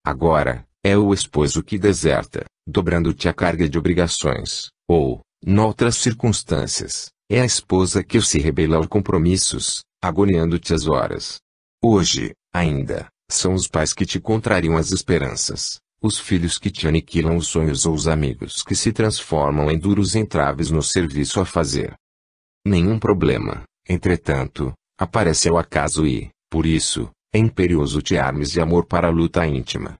Agora, é o esposo que deserta, dobrando-te a carga de obrigações, ou, noutras circunstâncias, é a esposa que se rebela aos compromissos, agoniando-te as horas. Hoje, ainda, são os pais que te contrariam as esperanças, os filhos que te aniquilam os sonhos ou os amigos que se transformam em duros entraves no serviço a fazer. Nenhum problema, entretanto, aparece ao acaso e, por isso, é imperioso te armes de amor para a luta íntima.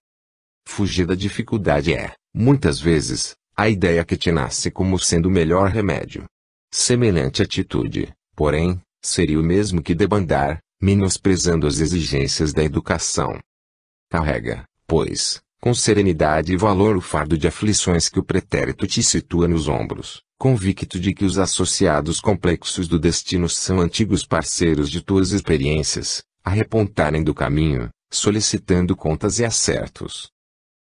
Fugir da dificuldade é, muitas vezes, a ideia que te nasce como sendo o melhor remédio. Semelhante atitude, porém, seria o mesmo que debandar, menosprezando as exigências da educação. Carrega, pois, com serenidade e valor o fardo de aflições que o pretérito te situa nos ombros, convicto de que os associados complexos do destino são antigos parceiros de tuas experiências, a repontarem do caminho, solicitando contas e acertos.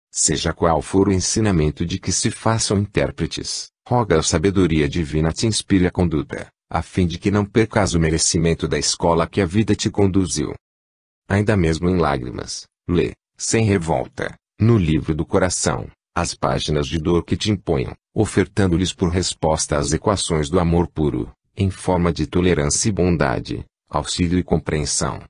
Seja qual for o ensinamento de que se façam intérpretes, roga a sabedoria divina te inspire a conduta, a fim de que não percas o merecimento da escola que a vida te conduziu. Ainda mesmo em lágrimas, lê, sem revolta, no livro do coração, as páginas de dor que te imponham, ofertando-lhes por resposta as equações do amor puro, em forma de tolerância e bondade, auxílio e compreensão.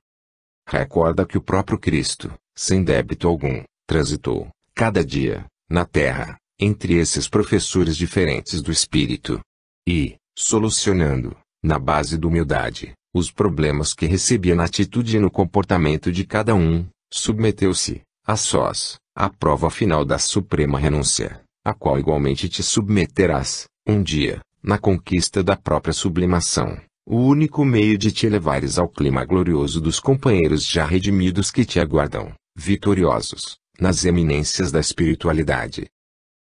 Recorda que o próprio Cristo, sem débito algum, transitou, cada dia, na terra, entre esses professores diferentes do espírito. E, solucionando, na base da humildade, os problemas que recebia na atitude e no comportamento de cada um, submeteu-se, a sós, à prova final da suprema renúncia, a qual igualmente te submeterás, um dia, na conquista da própria sublimação, o único meio de te elevares ao clima glorioso dos companheiros já redimidos que te aguardam, vitoriosos, nas eminências da espiritualidade.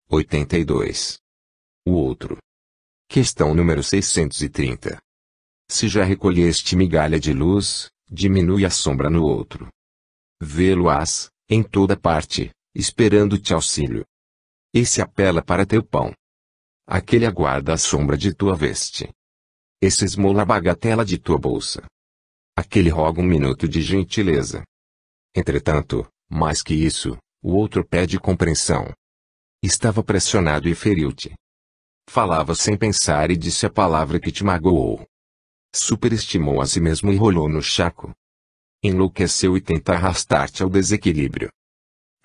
82. O outro. Questão número 630. Se já recolheste migalha de luz, diminui a sombra no outro. Vê-lo-ás, em toda parte, esperando-te auxílio. Esse apela para teu pão. Aquele aguarda a sombra de tua veste. Esse esmola a bagatela de tua bolsa. aquele roga um minuto de gentileza. Entretanto, mais que isso, o outro pede compreensão. Estava pressionado e feriu-te. Falava sem pensar e disse a palavra que te magoou. Superestimou a si mesmo e rolou no chaco. Enlouqueceu e tenta arrastar-te ao desequilíbrio.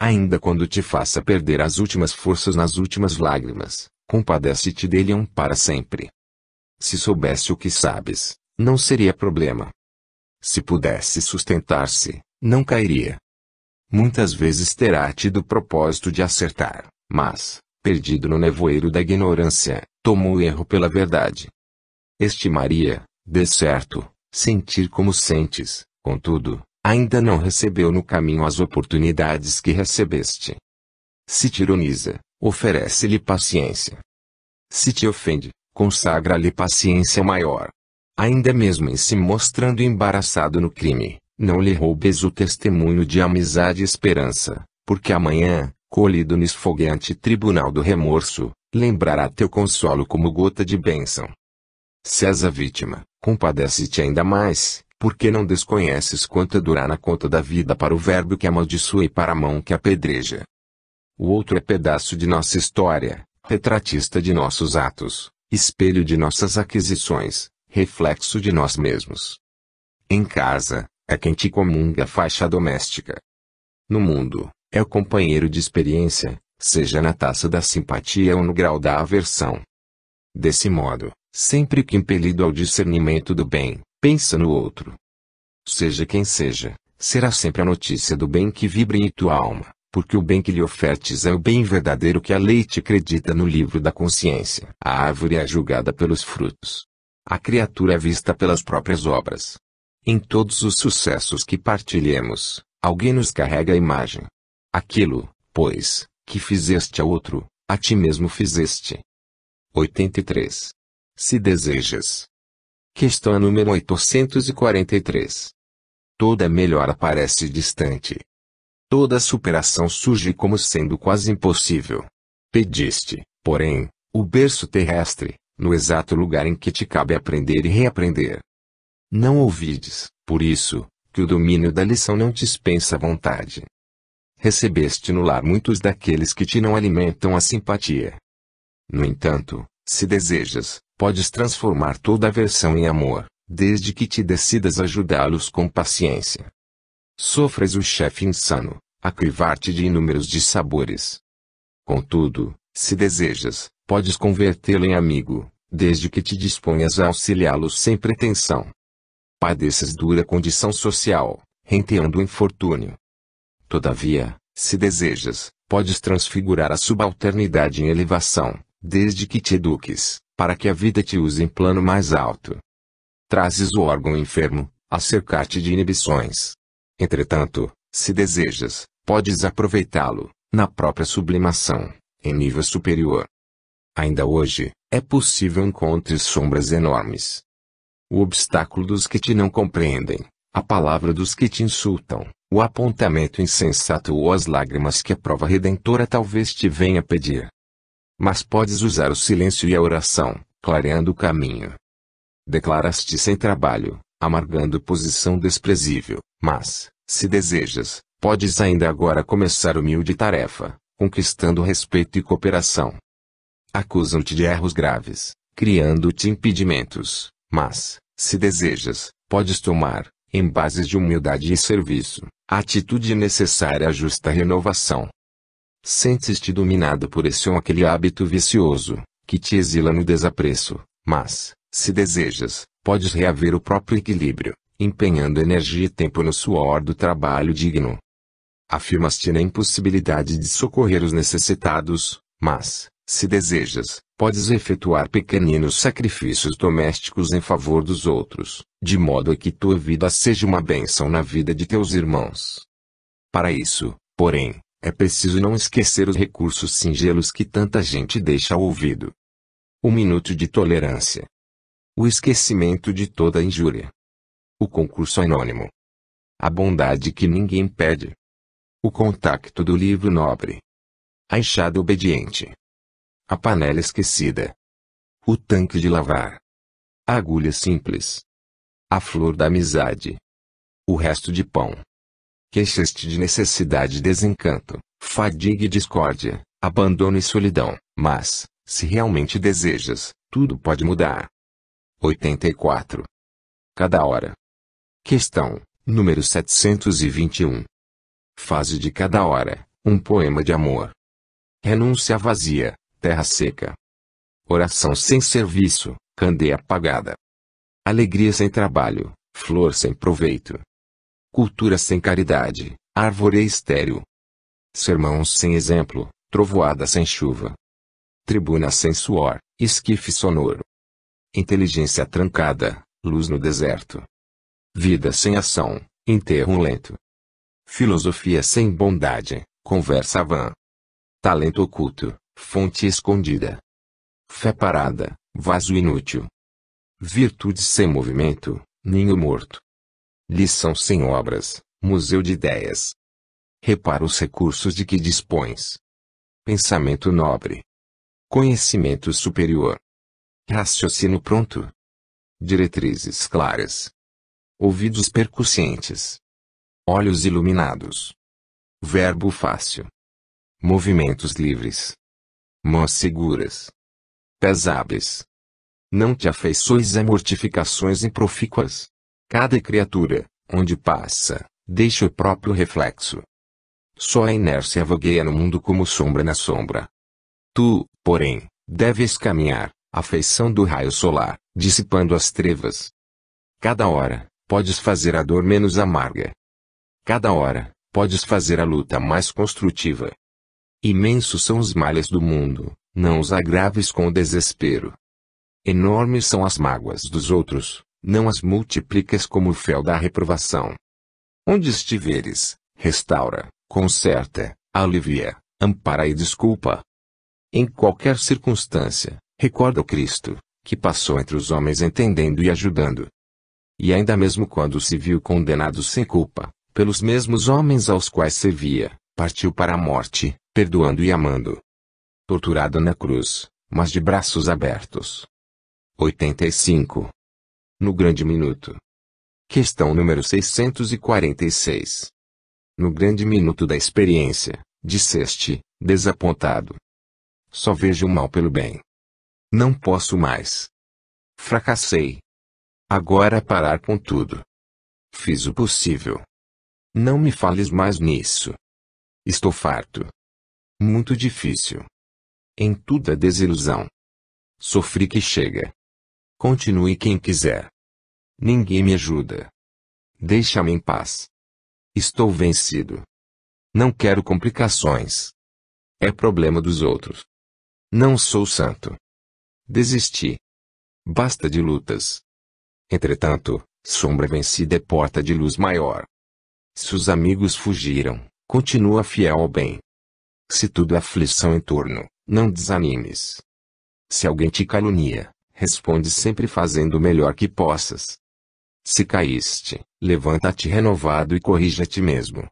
Ainda quando te faça perder as últimas forças nas últimas lágrimas, compadece-te dele para sempre. Se soubesse o que sabes, não seria problema. Se pudesse sustentar-se, não cairia. Muitas vezes terá tido o propósito de acertar, mas, perdido no nevoeiro da ignorância, tomou o erro pela verdade. Estimaria, de certo, sentir como sentes, contudo, ainda não recebeu no caminho as oportunidades que recebeste. Se te ironiza, oferece-lhe paciência. Se te ofende, consagra-lhe paciência maior. Ainda mesmo em se mostrando embaraçado no crime, não lhe roubes o testemunho de amizade e esperança, porque amanhã, colhido no esfogueante tribunal do remorso, lembrará teu consolo como gota de bênção. Se és a vítima, compadece-te ainda mais, porque não desconheces quanto durar na conta da vida para o verbo que amaldiçoa e para a mão que apedreja. O outro é pedaço de nossa história, retratista de nossos atos, espelho de nossas aquisições, reflexo de nós mesmos. Em casa, é quem te comunga a faixa doméstica. No mundo, é o companheiro de experiência, seja na taça da simpatia ou no grau da aversão. Desse modo, sempre que impelido ao discernimento do bem, pensa no outro. Seja quem seja, será sempre a notícia do bem que vibra em tua alma, porque o bem que lhe ofertes é o bem verdadeiro que a lei te acredita no livro da consciência. A árvore é julgada pelos frutos. A criatura é vista pelas próprias obras. Em todos os sucessos que partilhemos, alguém nos carrega a imagem. Aquilo, pois, que fizeste a outro, a ti mesmo fizeste. 83. Se desejas. Questão número 843. Toda melhora parece distante. Toda superação surge como sendo quase impossível. Pediste, porém, o berço terrestre, no exato lugar em que te cabe aprender e reaprender. Não ouvides, por isso, que o domínio da lição não dispensa vontade. Recebeste no lar muitos daqueles que te não alimentam a simpatia. No entanto, se desejas, podes transformar toda aversão em amor, desde que te decidas ajudá-los com paciência. Sofres o chefe insano, a crivar-te de inúmeros dissabores. Contudo, se desejas, podes convertê-lo em amigo, desde que te disponhas a auxiliá-lo sem pretensão. Padeces dura condição social, renteando o infortúnio. Todavia, se desejas, podes transfigurar a subalternidade em elevação, desde que te eduques, para que a vida te use em plano mais alto. Trazes o órgão enfermo, a cercar-te de inibições. Entretanto, se desejas, podes aproveitá-lo, na própria sublimação, em nível superior. Ainda hoje, é possível encontrar sombras enormes. O obstáculo dos que te não compreendem, a palavra dos que te insultam, o apontamento insensato ou as lágrimas que a prova redentora talvez te venha pedir. Mas podes usar o silêncio e a oração, clareando o caminho. Declaras-te sem trabalho, amargando posição desprezível, mas, se desejas, podes ainda agora começar humilde tarefa, conquistando respeito e cooperação. Acusam-te de erros graves, criando-te impedimentos, mas, se desejas, podes tomar, em bases de humildade e serviço, a atitude necessária à justa renovação. Sentes-te dominado por esse ou aquele hábito vicioso, que te exila no desapreço, mas, se desejas, podes reaver o próprio equilíbrio, empenhando energia e tempo no suor do trabalho digno. Afirmas-te na impossibilidade de socorrer os necessitados, mas, se desejas, podes efetuar pequeninos sacrifícios domésticos em favor dos outros, de modo a que tua vida seja uma bênção na vida de teus irmãos. Para isso, porém, é preciso não esquecer os recursos singelos que tanta gente deixa ao ouvido. 1 minuto de tolerância. O esquecimento de toda injúria. O concurso anônimo. A bondade que ninguém pede. O contacto do livro nobre. A enxada obediente. A panela esquecida. O tanque de lavar. A agulha simples. A flor da amizade. o resto de pão. Queixas-te de necessidade e desencanto, fadiga e discórdia, abandono e solidão, mas, se realmente desejas, tudo pode mudar. 84. Cada hora. Questão, número 721. Fase de cada hora, um poema de amor. Renúncia vazia, terra seca. Oração sem serviço, candeia apagada. Alegria sem trabalho, flor sem proveito. Cultura sem caridade, árvore estéril. Sermãos sem exemplo, trovoada sem chuva. Tribuna sem suor, esquife sonoro. Inteligência trancada, luz no deserto. Vida sem ação, enterro lento. Filosofia sem bondade, conversa vã. Talento oculto, fonte escondida. Fé parada, vaso inútil. Virtude sem movimento, ninho morto. Lição sem obras, museu de ideias. Repara os recursos de que dispões. Pensamento nobre. Conhecimento superior. Raciocínio pronto. Diretrizes claras. Ouvidos percussientes. Olhos iluminados. Verbo fácil. Movimentos livres. Mãos seguras. Pés hábeis. Não te afeiçoes a mortificações improfícuas. Cada criatura, onde passa, deixa o próprio reflexo. Só a inércia vagueia no mundo como sombra na sombra. Tu, porém, deves caminhar, à feição do raio solar, dissipando as trevas. Cada hora, podes fazer a dor menos amarga. Cada hora, podes fazer a luta mais construtiva. Imensos são os males do mundo, não os agraves com o desespero. Enormes são as mágoas dos outros, não as multipliques como o fel da reprovação. Onde estiveres, restaura, conserta, alivia, ampara e desculpa. Em qualquer circunstância, recorda o Cristo, que passou entre os homens entendendo e ajudando. E ainda mesmo quando se viu condenado sem culpa, pelos mesmos homens aos quais servia, partiu para a morte, perdoando e amando. Torturado na cruz, mas de braços abertos. 85. No grande minuto. Questão número 646. No grande minuto da experiência, disseste, desapontado. Só vejo o mal pelo bem. Não posso mais. Fracassei. Agora parar com tudo. Fiz o possível. Não me fales mais nisso. Estou farto. Muito difícil. Em tudo a desilusão. Sofri que chega. Continue quem quiser. Ninguém me ajuda. Deixa-me em paz. Estou vencido. Não quero complicações. É problema dos outros. Não sou santo. Desisti. Basta de lutas. Entretanto, sombra vencida é porta de luz maior. Se os amigos fugiram, continua fiel ao bem. Se tudo é aflição em torno, não desanimes. Se alguém te calunia, responde sempre fazendo o melhor que possas. Se caíste, levanta-te renovado e corrige a ti mesmo.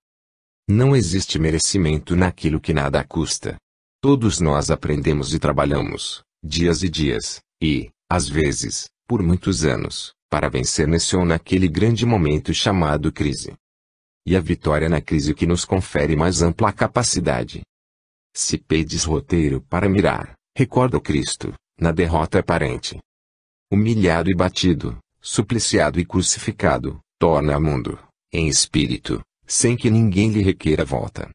Não existe merecimento naquilo que nada custa. Todos nós aprendemos e trabalhamos, dias e dias, e, às vezes, por muitos anos, para vencer nesse ou naquele grande momento chamado crise. E a vitória na crise que nos confere mais ampla capacidade. Se pedes roteiro para mirar, recorda o Cristo, na derrota aparente. Humilhado e batido, supliciado e crucificado, torna ao mundo, em espírito, sem que ninguém lhe requeira volta.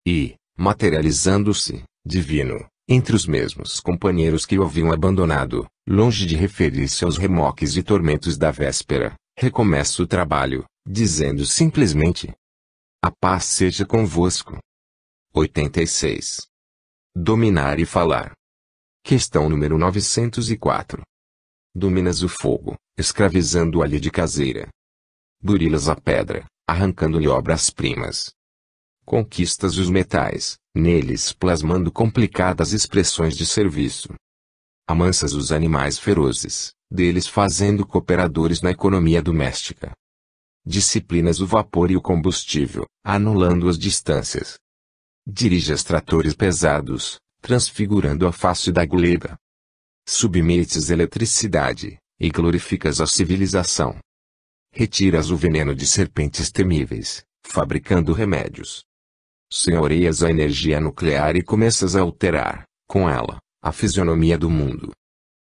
E, materializando-se, divino, entre os mesmos companheiros que o haviam abandonado, longe de referir-se aos remoques e tormentos da véspera, recomeça o trabalho, dizendo simplesmente: a paz seja convosco. 86. Dominar e falar. Questão número 904. Dominas o fogo, escravizando a lide caseira. Burilas a pedra, arrancando-lhe obras-primas. Conquistas os metais, neles plasmando complicadas expressões de serviço. Amansas os animais ferozes, deles fazendo cooperadores na economia doméstica. Disciplinas o vapor e o combustível, anulando as distâncias. Diriges tratores pesados, transfigurando a face da gleba. Submetes eletricidade, e glorificas a civilização. retiras o veneno de serpentes temíveis, fabricando remédios. Senhoreias a energia nuclear e começas a alterar, com ela, a fisionomia do mundo.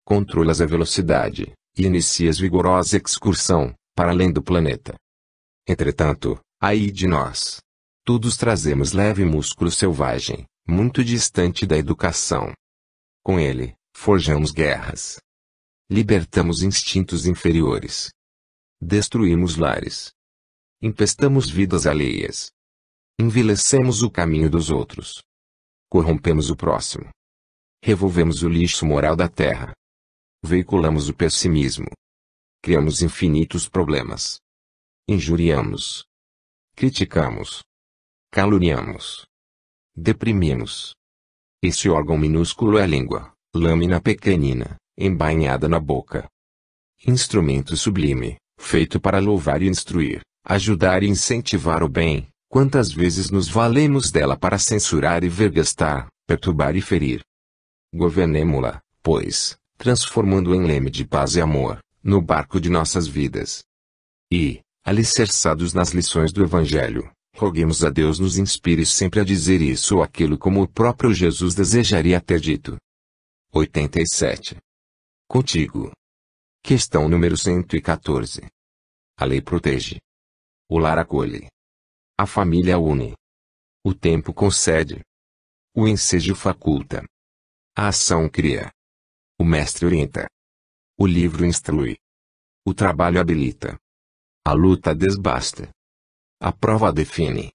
Controlas a velocidade, e inicias vigorosa excursão, para além do planeta. Entretanto, ai de nós. Todos trazemos leve músculo selvagem, muito distante da educação. Com ele, forjamos guerras. Libertamos instintos inferiores. Destruímos lares. Empestamos vidas alheias. Envilecemos o caminho dos outros. Corrompemos o próximo. Revolvemos o lixo moral da terra. Veiculamos o pessimismo. Criamos infinitos problemas. Injuriamos. Criticamos. Caluniamos. Deprimimos. Esse órgão minúsculo é a língua, lâmina pequenina, embainhada na boca. Instrumento sublime, feito para louvar e instruir, ajudar e incentivar o bem. Quantas vezes nos valemos dela para censurar e vergastar, perturbar e ferir? Governemo-la, pois, transformando em leme de paz e amor, no barco de nossas vidas. E, alicerçados nas lições do Evangelho, roguemos a Deus nos inspire sempre a dizer isso ou aquilo como o próprio Jesus desejaria ter dito. 87. Contigo. Questão número 114. A lei protege. O lar acolhe. A família une. O tempo concede. O ensejo faculta. A ação cria. O mestre orienta. O livro instrui. O trabalho habilita. A luta desbasta. A prova define.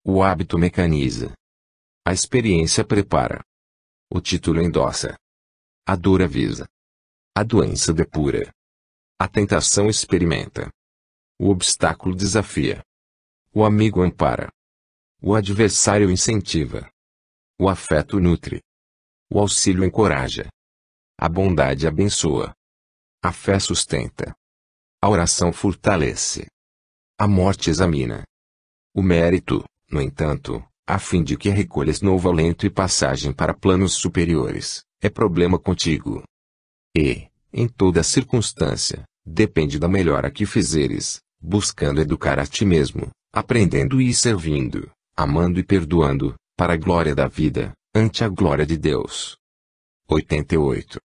O hábito mecaniza. A experiência prepara. O título endossa. A dor avisa. A doença depura. A tentação experimenta. O obstáculo desafia. O amigo ampara. O adversário incentiva. O afeto nutre. O auxílio encoraja. A bondade abençoa. A fé sustenta. A oração fortalece. A morte examina. O mérito, no entanto, a fim de que recolhas novo alento e passagem para planos superiores, é problema contigo. E, em toda circunstância, depende da melhora que fizeres, buscando educar a ti mesmo, aprendendo e servindo, amando e perdoando, para a glória da vida, ante a glória de Deus. 88.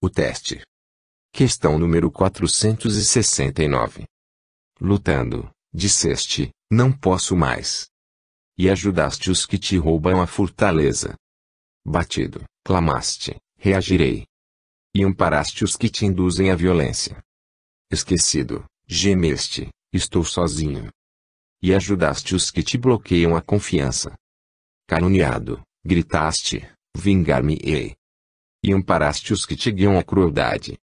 O teste. Questão número 469. Lutando, disseste, não posso mais. E ajudaste os que te roubam a fortaleza. Batido, clamaste, reagirei. E amparaste os que te induzem à violência. Esquecido, gemeste, estou sozinho. E ajudaste os que te bloqueiam a confiança. Caluniado, gritaste, vingar-me-ei. E amparaste os que te guiam à crueldade.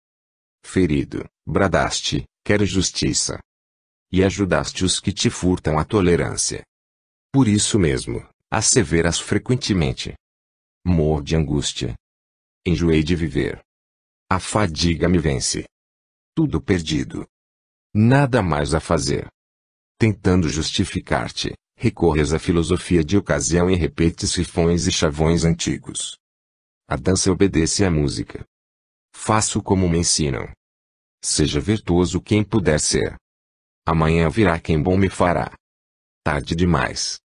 Ferido, bradaste, quero justiça. E ajudaste os que te furtam a tolerância. Por isso mesmo, asseveras frequentemente. Morro de angústia. Enjoei de viver. A fadiga me vence. Tudo perdido. Nada mais a fazer. Tentando justificar-te, recorres à filosofia de ocasião e repetes rifões e chavões antigos. A dança obedece à música. Faço como me ensinam. Seja virtuoso quem puder ser. Amanhã virá quem bom me fará. Tarde demais.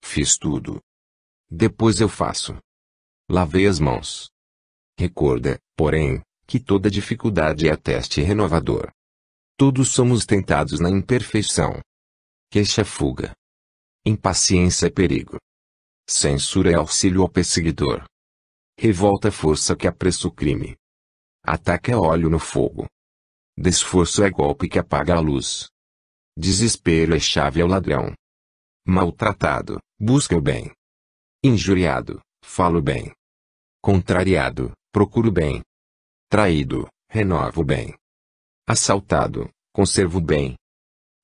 Fiz tudo. Depois eu faço. Lavei as mãos. Recorda, porém, que toda dificuldade é teste renovador. Todos somos tentados na imperfeição. Queixa é fuga. Impaciência é perigo. Censura é auxílio ao perseguidor. Revolta é força que apressa o crime. Ataque é óleo no fogo. Desforço é golpe que apaga a luz. Desespero é chave ao ladrão. Maltratado, busca o bem. Injuriado, falo bem. Contrariado, procuro o bem. Traído, renovo o bem. Assaltado, conservo o bem.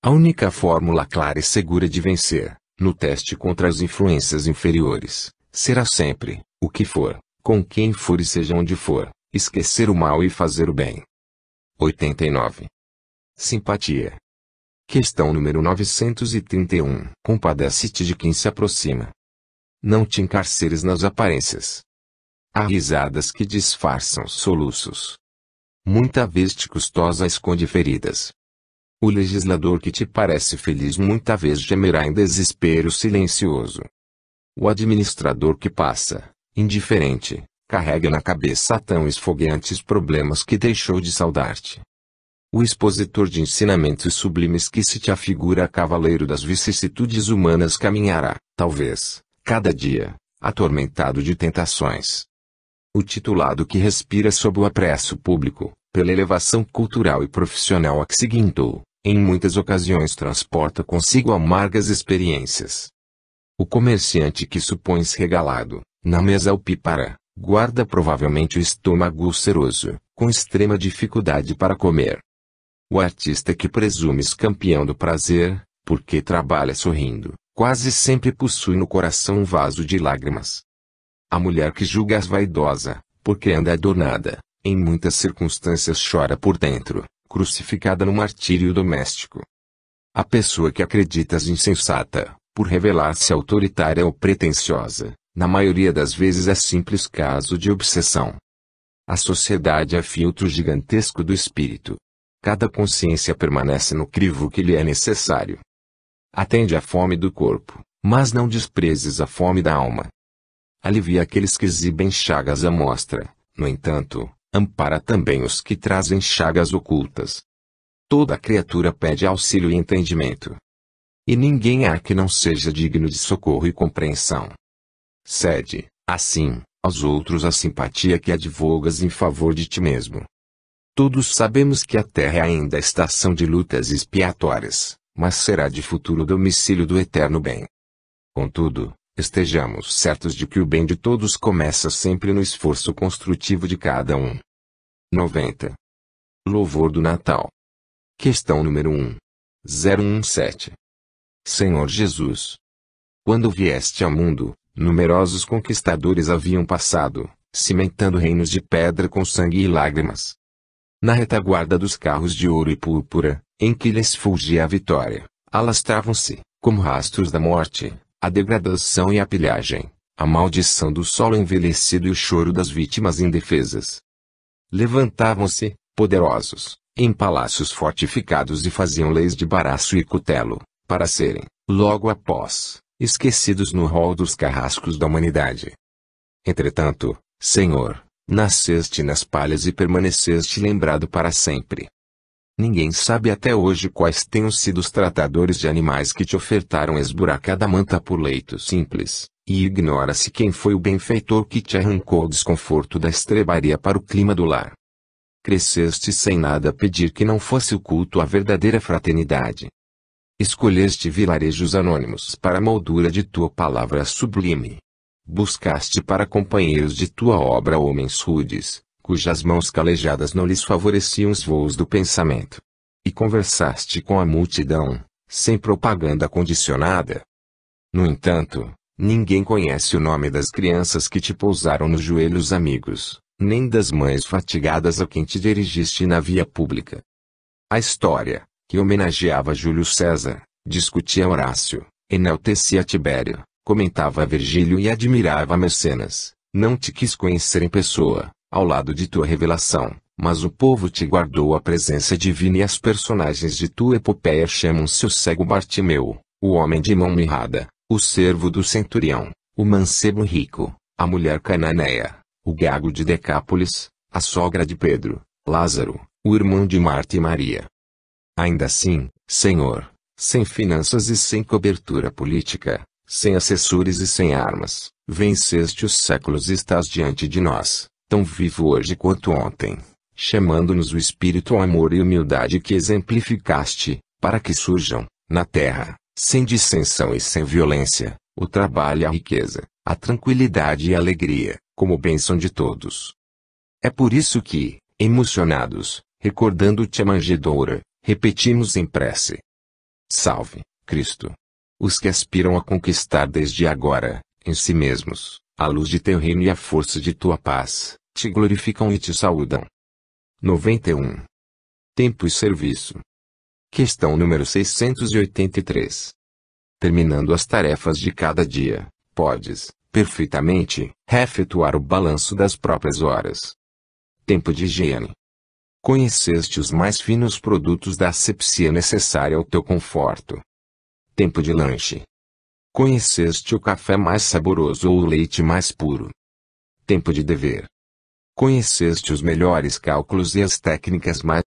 A única fórmula clara e segura de vencer, no teste contra as influências inferiores, será sempre, o que for, com quem for e seja onde for, esquecer o mal e fazer o bem. 89. Simpatia. Questão número 931. Compadece-te de quem se aproxima. Não te encarceres nas aparências. Há risadas que disfarçam soluços. Muita veste custosa esconde feridas. O legislador que te parece feliz muita vez gemerá em desespero silencioso. O administrador que passa, indiferente, carrega na cabeça tão esfogueantes problemas que deixou de saudar-te. O expositor de ensinamentos sublimes que se te afigura cavaleiro das vicissitudes humanas caminhará, talvez, cada dia, atormentado de tentações. O titulado que respira sob o apreço público, pela elevação cultural e profissional a que se guindou, em muitas ocasiões transporta consigo amargas experiências. O comerciante que supõe-se regalado, na mesa alpípara, guarda provavelmente o estômago ulceroso, com extrema dificuldade para comer. O artista que presume-se campeão do prazer, porque trabalha sorrindo, quase sempre possui no coração um vaso de lágrimas. A mulher que julga-se vaidosa, porque anda adornada, em muitas circunstâncias chora por dentro, crucificada no martírio doméstico. A pessoa que acredita-se insensata, por revelar-se autoritária ou pretensiosa, na maioria das vezes é simples caso de obsessão. A sociedade é filtro gigantesco do espírito. Cada consciência permanece no crivo que lhe é necessário. Atende à fome do corpo, mas não desprezes a fome da alma. Alivia aqueles que exibem chagas à mostra, no entanto, ampara também os que trazem chagas ocultas. Toda criatura pede auxílio e entendimento. E ninguém há que não seja digno de socorro e compreensão. Cede, assim, aos outros a simpatia que advogas em favor de ti mesmo. Todos sabemos que a terra é ainda estação de lutas expiatórias, mas será de futuro domicílio do eterno bem. Contudo, estejamos certos de que o bem de todos começa sempre no esforço construtivo de cada um. 90. Louvor do Natal. Questão número 1. 017. Senhor Jesus. Quando vieste ao mundo, numerosos conquistadores haviam passado, cimentando reinos de pedra com sangue e lágrimas. Na retaguarda dos carros de ouro e púrpura, em que lhes fulgia a vitória, alastravam-se, como rastros da morte, a degradação e a pilhagem, a maldição do solo envelhecido e o choro das vítimas indefesas. Levantavam-se, poderosos, em palácios fortificados e faziam leis de baraço e cutelo, para serem, logo após, esquecidos no rol dos carrascos da humanidade. Entretanto, Senhor, nasceste nas palhas e permaneceste lembrado para sempre. Ninguém sabe até hoje quais tenham sido os tratadores de animais que te ofertaram esburacada manta por leito simples, e ignora-se quem foi o benfeitor que te arrancou o desconforto da estrebaria para o clima do lar. Cresceste sem nada pedir que não fosse o culto à verdadeira fraternidade. Escolheste vilarejos anônimos para a moldura de tua palavra sublime. Buscaste para companheiros de tua obra homens rudes, cujas mãos calejadas não lhes favoreciam os voos do pensamento. E conversaste com a multidão, sem propaganda condicionada. No entanto, ninguém conhece o nome das crianças que te pousaram nos joelhos amigos, nem das mães fatigadas a quem te dirigiste na via pública. A história, que homenageava Júlio César, discutia Horácio, enaltecia Tibério, comentava Virgílio e admirava Mecenas, não te quis conhecer em pessoa, ao lado de tua revelação, mas o povo te guardou a presença divina e as personagens de tua epopeia chamam-se o cego Bartimeu, o homem de mão mirrada, o servo do centurião, o mancebo rico, a mulher cananeia, o gago de Decápolis, a sogra de Pedro, Lázaro, o irmão de Marta e Maria. Ainda assim, Senhor, sem finanças e sem cobertura política, sem assessores e sem armas, venceste os séculos e estás diante de nós, tão vivo hoje quanto ontem, chamando-nos o espírito, amor e humildade que exemplificaste, para que surjam, na terra, sem dissensão e sem violência, o trabalho e a riqueza, a tranquilidade e a alegria, como bênção de todos. É por isso que, emocionados, recordando-te a manjedoura, repetimos em prece: Salve, Cristo! Os que aspiram a conquistar desde agora, em si mesmos, a luz de teu reino e a força de tua paz, te glorificam e te saúdam. 91. Tempo e serviço. Questão número 683. Terminando as tarefas de cada dia, podes, perfeitamente, reefetuar o balanço das próprias horas. Tempo de higiene. Conheceste os mais finos produtos da asepsia necessária ao teu conforto. Tempo de lanche. Conheceste o café mais saboroso ou o leite mais puro. Tempo de dever. Conheceste os melhores cálculos e as técnicas mais